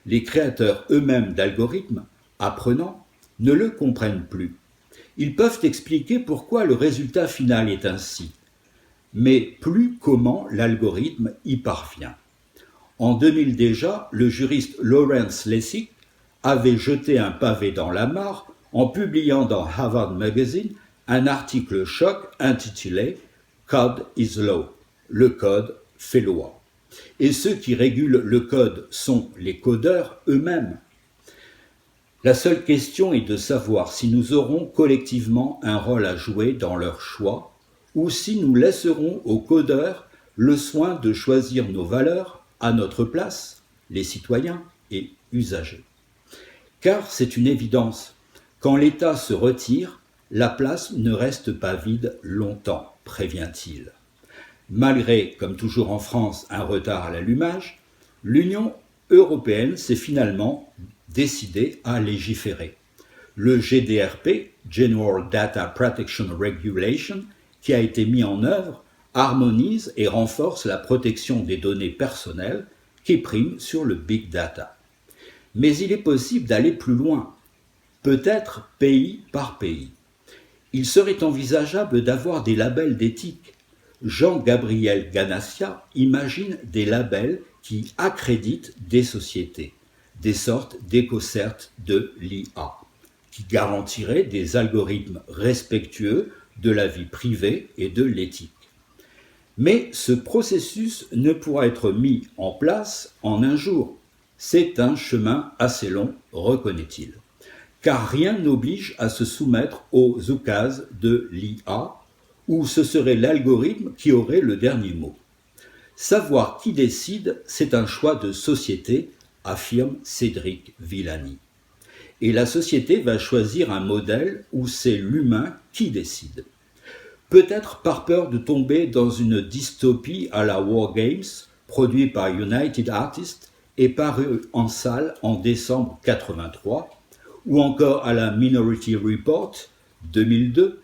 Les créateurs eux-mêmes d'algorithmes, apprenants, ne le comprennent plus. Ils peuvent expliquer pourquoi le résultat final est ainsi, mais plus comment l'algorithme y parvient. En 2000 déjà, le juriste Lawrence Lessig avait jeté un pavé dans la mare en publiant dans Harvard Magazine un article choc intitulé « Code is law », le code fait loi. Et ceux qui régulent le code sont les codeurs eux-mêmes. La seule question est de savoir si nous aurons collectivement un rôle à jouer dans leur choix ou si nous laisserons aux codeurs le soin de choisir nos valeurs à notre place, les citoyens et usagers. Car c'est une évidence, quand l'État se retire, la place ne reste pas vide longtemps, prévient-il. Malgré, comme toujours en France, un retard à l'allumage, l'Union européenne s'est finalement décidée à légiférer. Le GDPR, General Data Protection Regulation, qui a été mis en œuvre, harmonise et renforce la protection des données personnelles qui prime sur le big data. Mais il est possible d'aller plus loin, peut-être pays par pays. Il serait envisageable d'avoir des labels d'éthique. Jean-Gabriel Ganassia imagine des labels qui accréditent des sociétés, des sortes d'écocertes de l'IA, qui garantiraient des algorithmes respectueux de la vie privée et de l'éthique. Mais ce processus ne pourra être mis en place en un jour. C'est un chemin assez long, reconnaît-il. Car rien n'oblige à se soumettre aux oukases de l'IA, où ce serait l'algorithme qui aurait le dernier mot. Savoir qui décide, c'est un choix de société, affirme Cédric Villani. Et la société va choisir un modèle où c'est l'humain qui décide. Peut-être par peur de tomber dans une dystopie à la War Games, produit par United Artists et paru en salle en décembre 83, ou encore à la Minority Report 2002.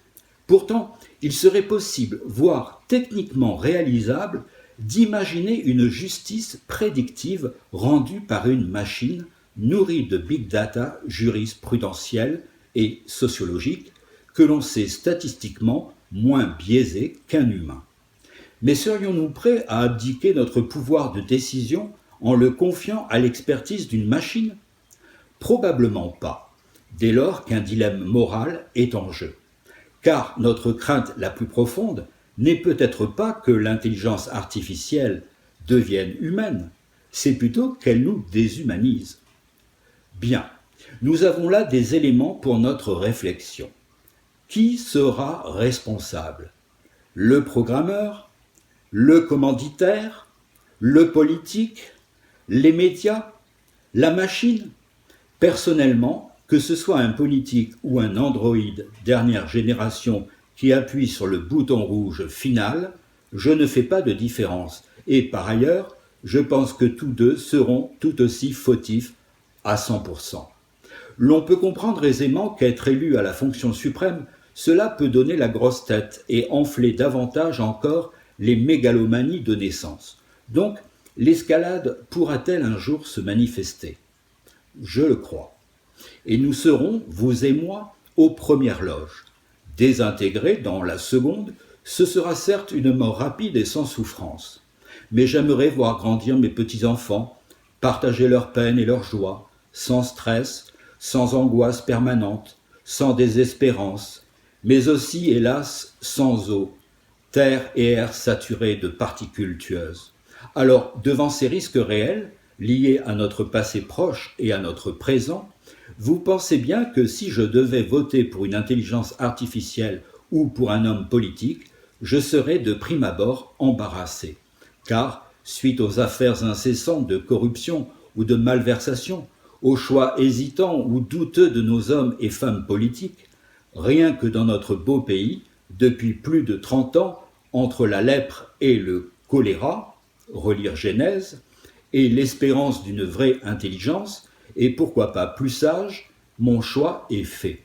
Pourtant, il serait possible, voire techniquement réalisable, d'imaginer une justice prédictive rendue par une machine nourrie de big data jurisprudentielle et sociologique que l'on sait statistiquement moins biaisé qu'un humain. Mais serions-nous prêts à abdiquer notre pouvoir de décision en le confiant à l'expertise d'une machine? Probablement pas, dès lors qu'un dilemme moral est en jeu. Car notre crainte la plus profonde n'est peut-être pas que l'intelligence artificielle devienne humaine, c'est plutôt qu'elle nous déshumanise. Bien, nous avons là des éléments pour notre réflexion. Qui sera responsable? Le programmeur? Le commanditaire? Le politique? Les médias? La machine? Personnellement, que ce soit un politique ou un androïde dernière génération qui appuie sur le bouton rouge final, je ne fais pas de différence. Et par ailleurs, je pense que tous deux seront tout aussi fautifs à 100%. L'on peut comprendre aisément qu'être élu à la fonction suprême, cela peut donner la grosse tête et enfler davantage encore les mégalomanies de naissance. Donc, l'escalade pourra-t-elle un jour se manifester? Je le crois. Et nous serons, vous et moi, aux premières loges. Désintégrés dans la seconde, ce sera certes une mort rapide et sans souffrance. Mais j'aimerais voir grandir mes petits-enfants, partager leurs peines et leurs joies, sans stress, sans angoisse permanente, sans désespérance, mais aussi, hélas, sans eau, terre et air saturés de particules tueuses. Alors, devant ces risques réels, liés à notre passé proche et à notre présent, vous pensez bien que si je devais voter pour une intelligence artificielle ou pour un homme politique, je serais de prime abord embarrassé. Car, suite aux affaires incessantes de corruption ou de malversation, aux choix hésitants ou douteux de nos hommes et femmes politiques, rien que dans notre beau pays, depuis plus de 30 ans, entre la lèpre et le choléra, relire Genèse, et l'espérance d'une vraie intelligence, et pourquoi pas plus sage, mon choix est fait.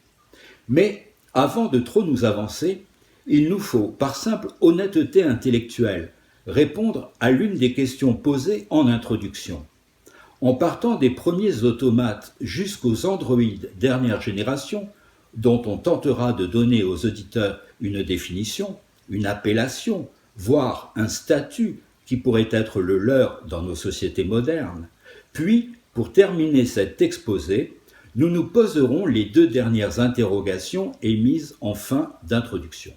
Mais avant de trop nous avancer, il nous faut, par simple honnêteté intellectuelle, répondre à l'une des questions posées en introduction. En partant des premiers automates jusqu'aux androïdes dernière génération, dont on tentera de donner aux auditeurs une définition, une appellation, voire un statut qui pourrait être le leur dans nos sociétés modernes, puis, pour terminer cet exposé, nous nous poserons les deux dernières interrogations émises en fin d'introduction.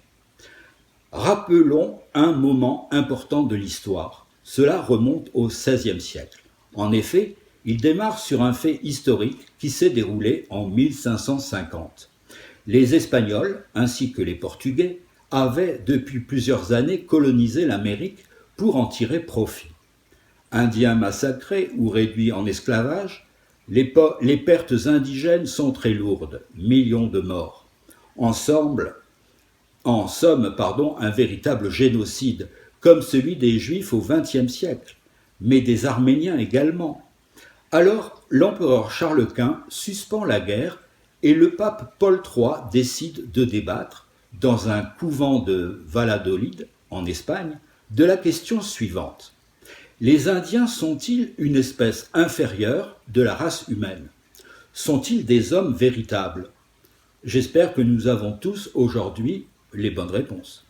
Rappelons un moment important de l'histoire. Cela remonte au XVIe siècle. En effet, il démarre sur un fait historique qui s'est déroulé en 1550. Les Espagnols, ainsi que les Portugais, avaient depuis plusieurs années colonisé l'Amérique pour en tirer profit. Indiens massacrés ou réduits en esclavage, les pertes indigènes sont très lourdes, millions de morts. En somme, un véritable génocide, comme celui des Juifs au XXe siècle, mais des Arméniens également. Alors, l'empereur Charles Quint suspend la guerre et le pape Paul III décide de débattre, dans un couvent de Valladolid, en Espagne, de la question suivante. Les Indiens sont-ils une espèce inférieure de la race humaine? Sont-ils des hommes véritables? J'espère que nous avons tous aujourd'hui les bonnes réponses.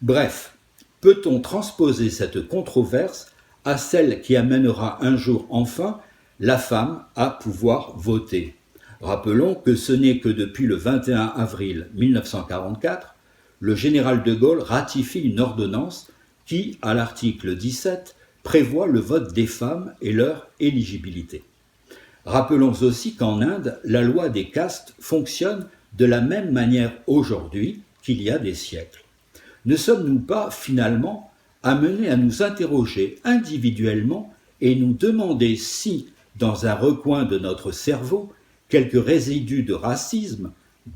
Bref, peut-on transposer cette controverse à celle qui amènera un jour enfin la femme à pouvoir voter? Rappelons que ce n'est que depuis le 21 avril 1944, le général de Gaulle ratifie une ordonnance qui, à l'article 17, prévoit le vote des femmes et leur éligibilité. Rappelons aussi qu'en Inde, la loi des castes fonctionne de la même manière aujourd'hui qu'il y a des siècles. Ne sommes-nous pas finalement amenés à nous interroger individuellement et nous demander si, dans un recoin de notre cerveau, quelques résidus de racisme,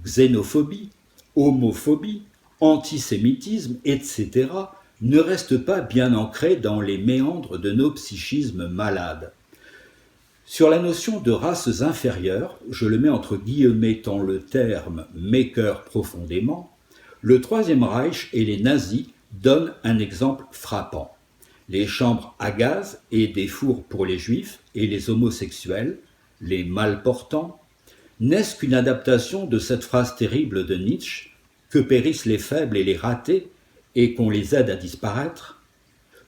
xénophobie, homophobie, antisémitisme, etc., ne restent pas bien ancrés dans les méandres de nos psychismes malades. Sur la notion de races inférieures, je le mets entre guillemets tant le terme m'écœure profondément, le Troisième Reich et les nazis donnent un exemple frappant. Les chambres à gaz et des fours pour les juifs et les homosexuels, les malportants, n'est-ce qu'une adaptation de cette phrase terrible de Nietzsche « Que périssent les faibles et les ratés et qu'on les aide à disparaître ?»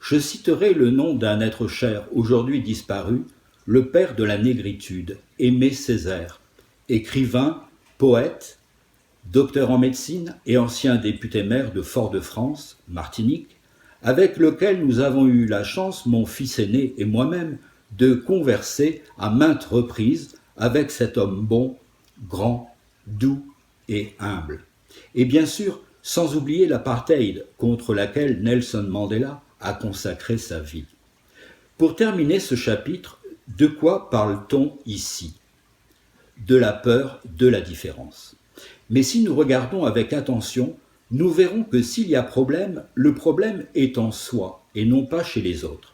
Je citerai le nom d'un être cher aujourd'hui disparu, le père de la négritude, Aimé Césaire, écrivain, poète, docteur en médecine et ancien député-maire de Fort-de-France, Martinique, avec lequel nous avons eu la chance, mon fils aîné et moi-même, de converser à maintes reprises avec cet homme bon, grand, doux et humble. Et bien sûr, sans oublier l'apartheid contre laquelle Nelson Mandela a consacré sa vie. Pour terminer ce chapitre, de quoi parle-t-on ici? De la peur de la différence. Mais si nous regardons avec attention, nous verrons que s'il y a problème, le problème est en soi et non pas chez les autres.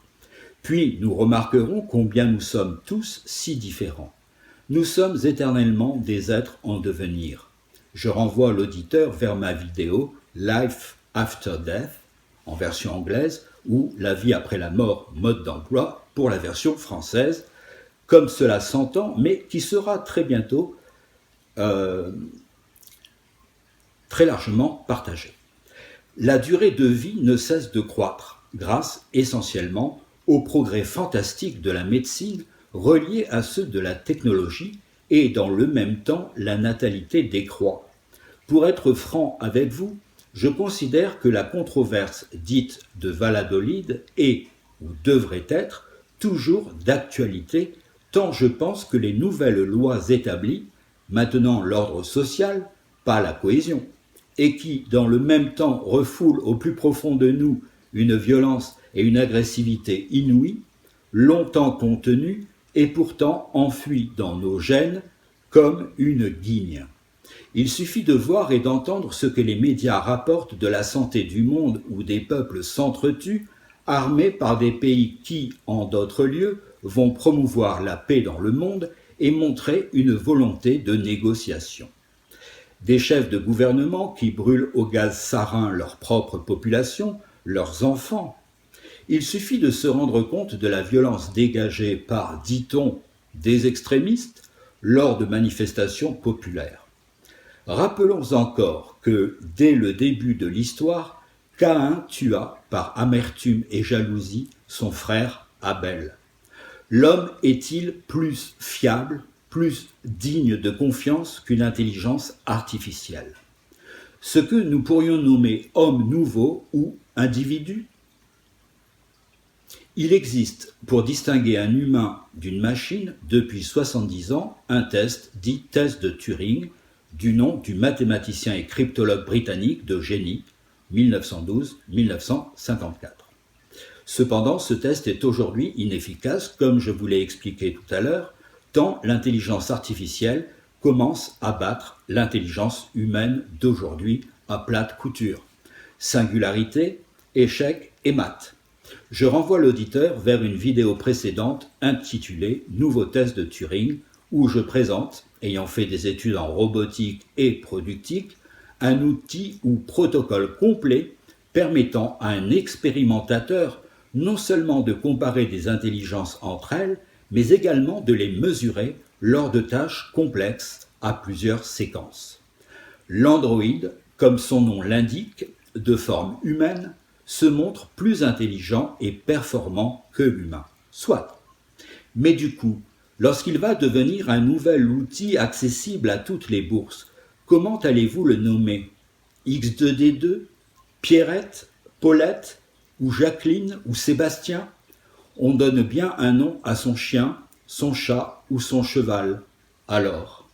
Puis nous remarquerons combien nous sommes tous si différents. Nous sommes éternellement des êtres en devenir. Je renvoie l'auditeur vers ma vidéo Life After Death, en version anglaise, ou La vie après la mort, mode d'emploi, pour la version française, comme cela s'entend, mais qui sera très bientôt très largement partagée. La durée de vie ne cesse de croître, grâce essentiellement aux progrès fantastiques de la médecine reliés à ceux de la technologie, et dans le même temps la natalité décroît. Pour être franc avec vous, je considère que la controverse dite de Valladolid est, ou devrait être, toujours d'actualité, tant je pense que les nouvelles lois établies, maintenant l'ordre social, pas la cohésion, et qui, dans le même temps, refoulent au plus profond de nous une violence et une agressivité inouïes, longtemps contenues et pourtant enfouies dans nos gènes comme une guigne. Il suffit de voir et d'entendre ce que les médias rapportent de la santé du monde où des peuples s'entretuent, armés par des pays qui, en d'autres lieux, vont promouvoir la paix dans le monde et montrer une volonté de négociation. Des chefs de gouvernement qui brûlent au gaz sarin leur propre population, leurs enfants. Il suffit de se rendre compte de la violence dégagée par, dit-on, des extrémistes lors de manifestations populaires. Rappelons encore que, dès le début de l'histoire, Caïn tua, par amertume et jalousie, son frère Abel. L'homme est-il plus fiable, plus digne de confiance qu'une intelligence artificielle? Ce que nous pourrions nommer homme nouveau ou individu? Il existe, pour distinguer un humain d'une machine, depuis 70 ans, un test dit test de Turing, du nom du mathématicien et cryptologue britannique de génie, 1912-1954. Cependant, ce test est aujourd'hui inefficace, comme je vous l'ai expliqué tout à l'heure, tant l'intelligence artificielle commence à battre l'intelligence humaine d'aujourd'hui à plate couture. Singularité, échec et maths. Je renvoie l'auditeur vers une vidéo précédente intitulée « Nouveau test de Turing » où je présente, ayant fait des études en robotique et productique, un outil ou protocole complet permettant à un expérimentateur non seulement de comparer des intelligences entre elles, mais également de les mesurer lors de tâches complexes à plusieurs séquences. L'androïde, comme son nom l'indique, de forme humaine, se montre plus intelligent et performant que l'humain. Soit. Mais du coup, lorsqu'il va devenir un nouvel outil accessible à toutes les bourses, comment allez-vous le nommer? X2D2, Pierrette, Paulette, ou Jacqueline, ou Sébastien? On donne bien un nom à son chien, son chat ou son cheval. Alors,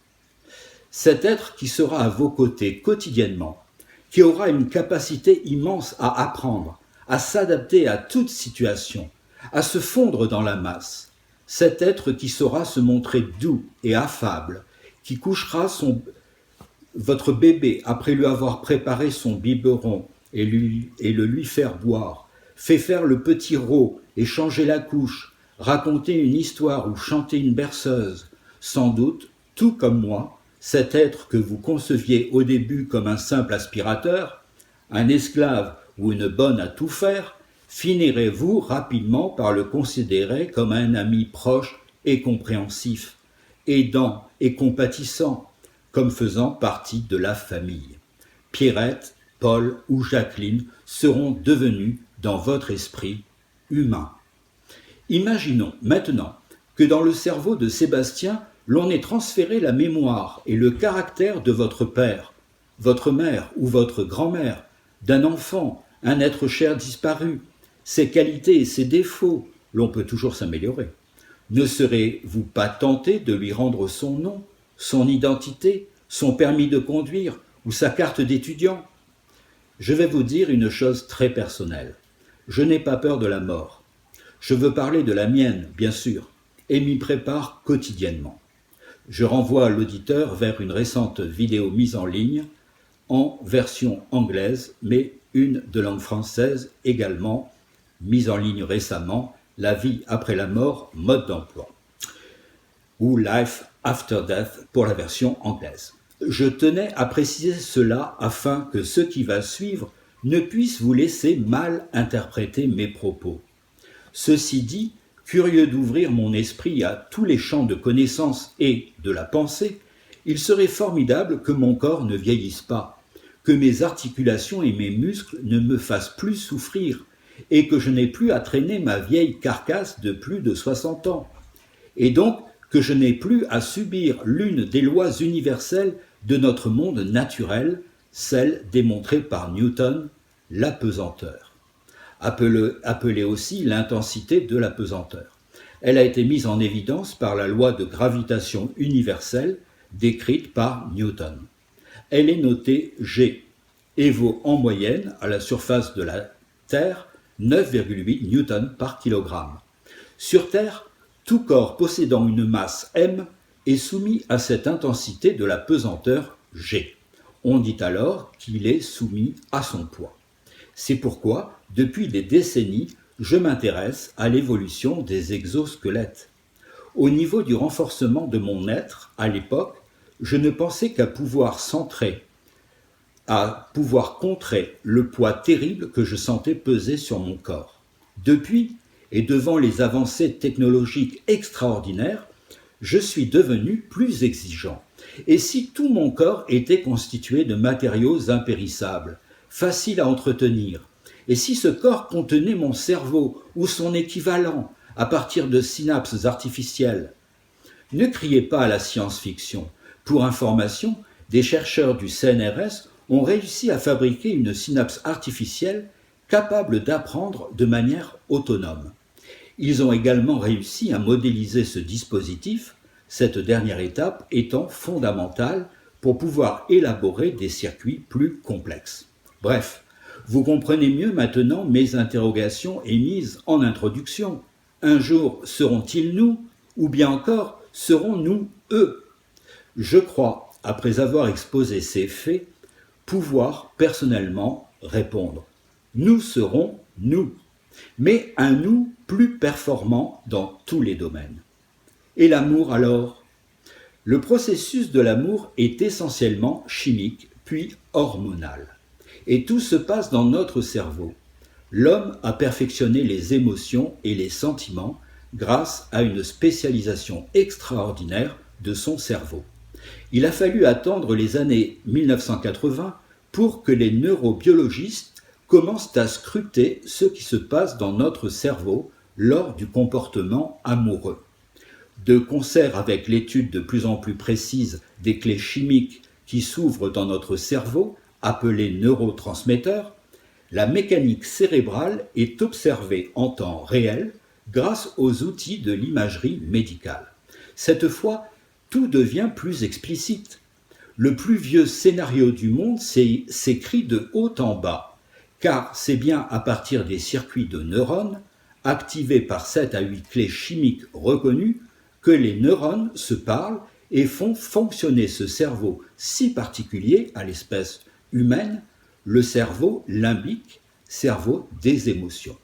cet être qui sera à vos côtés quotidiennement, qui aura une capacité immense à apprendre, à s'adapter à toute situation, à se fondre dans la masse, cet être qui saura se montrer doux et affable, qui couchera votre bébé après lui avoir préparé son biberon et le lui faire boire, fait faire le petit rot et changer la couche, raconter une histoire ou chanter une berceuse, sans doute, tout comme moi, cet être que vous conceviez au début comme un simple aspirateur, un esclave ou une bonne à tout faire, finirez-vous rapidement par le considérer comme un ami proche et compréhensif, aidant et compatissant, comme faisant partie de la famille. Pierrette, Paul ou Jacqueline seront devenus, dans votre esprit, humains. Imaginons maintenant que dans le cerveau de Sébastien, l'on ait transféré la mémoire et le caractère de votre père, votre mère ou votre grand-mère, d'un enfant, un être cher disparu, ses qualités et ses défauts, l'on peut toujours s'améliorer. Ne serez-vous pas tenté de lui rendre son nom, son identité, son permis de conduire ou sa carte d'étudiant? Je vais vous dire une chose très personnelle. Je n'ai pas peur de la mort. Je veux parler de la mienne, bien sûr, et m'y prépare quotidiennement. Je renvoie l'auditeur vers une récente vidéo mise en ligne, en version anglaise, mais une de langue française également, mise en ligne récemment, La vie après la mort, mode d'emploi. ou Life After Death pour la version anglaise. Je tenais à préciser cela afin que ce qui va suivre ne puisse vous laisser mal interpréter mes propos. Ceci dit, curieux d'ouvrir mon esprit à tous les champs de connaissance et de la pensée, il serait formidable que mon corps ne vieillisse pas, que mes articulations et mes muscles ne me fassent plus souffrir, et que je n'ai plus à traîner ma vieille carcasse de plus de 60 ans, et donc que je n'ai plus à subir l'une des lois universelles de notre monde naturel, celle démontrée par Newton, la pesanteur, appelée aussi l'intensité de la pesanteur. Elle a été mise en évidence par la loi de gravitation universelle décrite par Newton. Elle est notée G et vaut en moyenne à la surface de la Terre 9,8 newtons par kilogramme. Sur Terre, tout corps possédant une masse m est soumis à cette intensité de la pesanteur G. On dit alors qu'il est soumis à son poids. C'est pourquoi, depuis des décennies, je m'intéresse à l'évolution des exosquelettes. Au niveau du renforcement de mon être, à l'époque, je ne pensais qu'à pouvoir contrer le poids terrible que je sentais peser sur mon corps. Depuis, et devant les avancées technologiques extraordinaires, je suis devenu plus exigeant. Et si tout mon corps était constitué de matériaux impérissables, faciles à entretenir, et si ce corps contenait mon cerveau ou son équivalent à partir de synapses artificielles, ne criez pas à la science-fiction. Pour information, des chercheurs du CNRS ont réussi à fabriquer une synapse artificielle capable d'apprendre de manière autonome. Ils ont également réussi à modéliser ce dispositif, cette dernière étape étant fondamentale pour pouvoir élaborer des circuits plus complexes. Bref, vous comprenez mieux maintenant mes interrogations émises en introduction. Un jour, seront-ils nous, ou bien encore, serons-nous eux? Je crois, après avoir exposé ces faits, pouvoir personnellement répondre. Nous serons nous, mais un nous plus performant dans tous les domaines. Et l'amour alors? Le processus de l'amour est essentiellement chimique, puis hormonal. Et tout se passe dans notre cerveau. L'homme a perfectionné les émotions et les sentiments grâce à une spécialisation extraordinaire de son cerveau. Il a fallu attendre les années 1980 pour que les neurobiologistes commencent à scruter ce qui se passe dans notre cerveau lors du comportement amoureux. De concert avec l'étude de plus en plus précise des clés chimiques qui s'ouvrent dans notre cerveau, appelés neurotransmetteurs, la mécanique cérébrale est observée en temps réel grâce aux outils de l'imagerie médicale. Cette fois, tout devient plus explicite. Le plus vieux scénario du monde s'écrit de haut en bas, car c'est bien à partir des circuits de neurones, activés par 7 à 8 clés chimiques reconnues, que les neurones se parlent et font fonctionner ce cerveau si particulier à l'espèce humaine, le cerveau limbique, cerveau des émotions.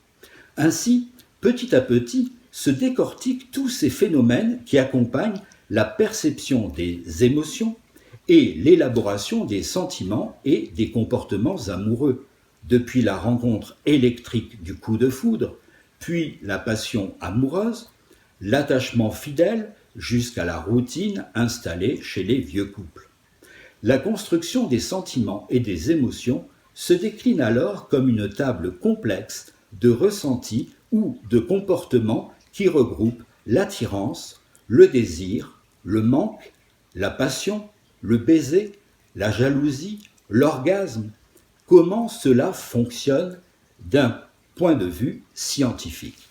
Ainsi, petit à petit, se décortiquent tous ces phénomènes qui accompagnent la perception des émotions et l'élaboration des sentiments et des comportements amoureux, depuis la rencontre électrique du coup de foudre, puis la passion amoureuse, l'attachement fidèle jusqu'à la routine installée chez les vieux couples. La construction des sentiments et des émotions se décline alors comme une table complexe de ressentis ou de comportements qui regroupent l'attirance, le désir, le manque, la passion, le baiser, la jalousie, l'orgasme. Comment cela fonctionne d'un point de vue scientifique?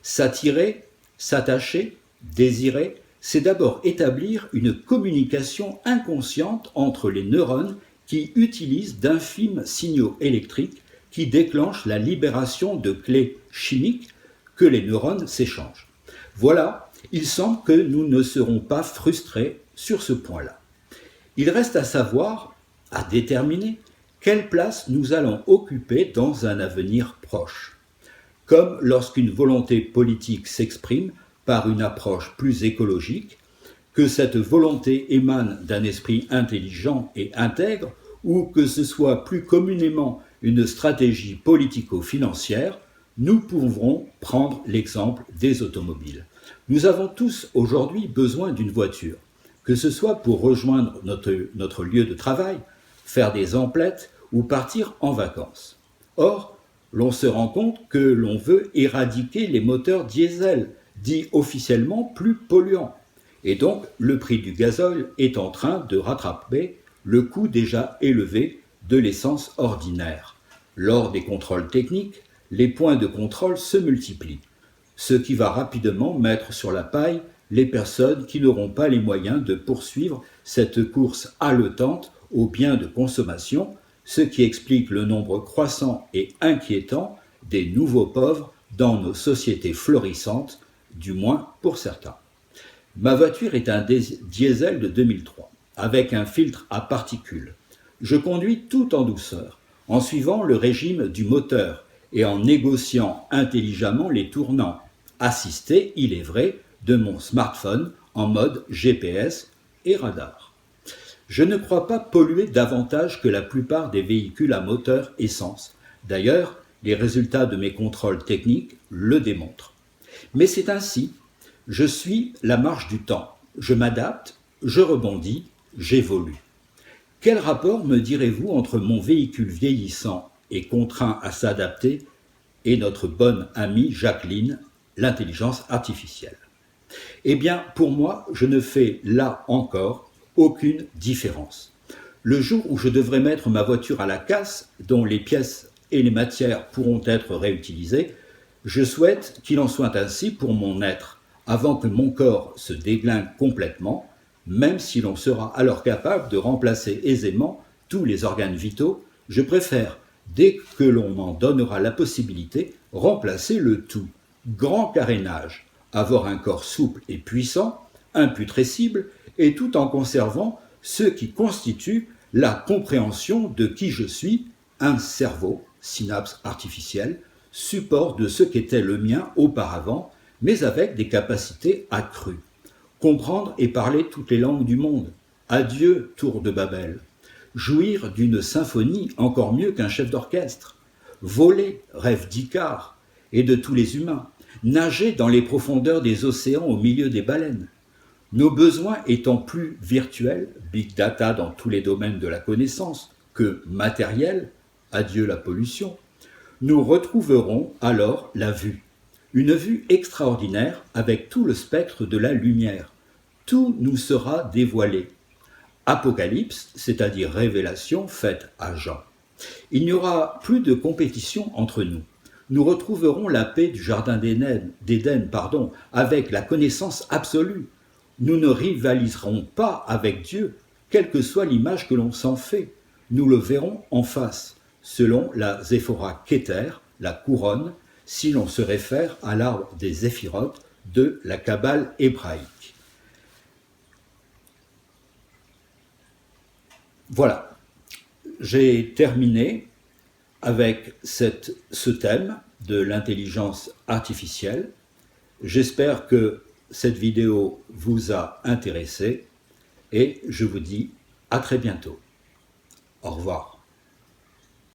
S'attirer, s'attacher, désirer, c'est d'abord établir une communication inconsciente entre les neurones qui utilisent d'infimes signaux électriques qui déclenchent la libération de clés chimiques que les neurones s'échangent. Voilà, il semble que nous ne serons pas frustrés sur ce point-là. Il reste à savoir, à déterminer, quelle place nous allons occuper dans un avenir proche. Comme lorsqu'une volonté politique s'exprime par une approche plus écologique, que cette volonté émane d'un esprit intelligent et intègre, ou que ce soit plus communément une stratégie politico-financière, nous pouvons prendre l'exemple des automobiles. Nous avons tous aujourd'hui besoin d'une voiture, que ce soit pour rejoindre notre lieu de travail, faire des emplettes ou partir en vacances. Or, l'on se rend compte que l'on veut éradiquer les moteurs diesel, dits officiellement plus polluants. Et donc, le prix du gazole est en train de rattraper le coût déjà élevé de l'essence ordinaire. Lors des contrôles techniques, les points de contrôle se multiplient, ce qui va rapidement mettre sur la paille les personnes qui n'auront pas les moyens de poursuivre cette course haletante aux biens de consommation, ce qui explique le nombre croissant et inquiétant des nouveaux pauvres dans nos sociétés florissantes, du moins pour certains. Ma voiture est un diesel de 2003, avec un filtre à particules. Je conduis tout en douceur, en suivant le régime du moteur et en négociant intelligemment les tournants, assistés, il est vrai, de mon smartphone en mode GPS et radar. Je ne crois pas polluer davantage que la plupart des véhicules à moteur essence. D'ailleurs, les résultats de mes contrôles techniques le démontrent. Mais c'est ainsi, je suis la marche du temps. Je m'adapte, je rebondis, j'évolue. Quel rapport me direz-vous entre mon véhicule vieillissant et contraint à s'adapter et notre bonne amie Jacqueline, l'intelligence artificielle? Eh bien, pour moi, je ne fais là encore aucune différence. Le jour où je devrais mettre ma voiture à la casse, dont les pièces et les matières pourront être réutilisées, je souhaite qu'il en soit ainsi pour mon être, avant que mon corps se déglingue complètement, même si l'on sera alors capable de remplacer aisément tous les organes vitaux, je préfère, dès que l'on m'en donnera la possibilité, remplacer le tout. Grand carénage, avoir un corps souple et puissant, imputrescible, et tout en conservant ce qui constitue la compréhension de qui je suis, un cerveau, synapse artificielle, support de ce qu'était le mien auparavant, mais avec des capacités accrues. Comprendre et parler toutes les langues du monde. Adieu, tour de Babel. Jouir d'une symphonie encore mieux qu'un chef d'orchestre. Voler, rêve d'Icare et de tous les humains. Nager dans les profondeurs des océans au milieu des baleines. Nos besoins étant plus virtuels, big data dans tous les domaines de la connaissance, que matériels, adieu la pollution, nous retrouverons alors la vue. Une vue extraordinaire avec tout le spectre de la lumière. Tout nous sera dévoilé. Apocalypse, c'est-à-dire révélation faite à Jean. Il n'y aura plus de compétition entre nous. Nous retrouverons la paix du jardin d'Éden, avec la connaissance absolue. Nous ne rivaliserons pas avec Dieu, quelle que soit l'image que l'on s'en fait. Nous le verrons en face, selon la Zéphora Keter, la couronne, si l'on se réfère à l'arbre des Zéphirotes de la Kabbale hébraïque. Voilà, j'ai terminé avec ce thème de l'intelligence artificielle. J'espère que cette vidéo vous a intéressé et je vous dis à très bientôt. Au revoir.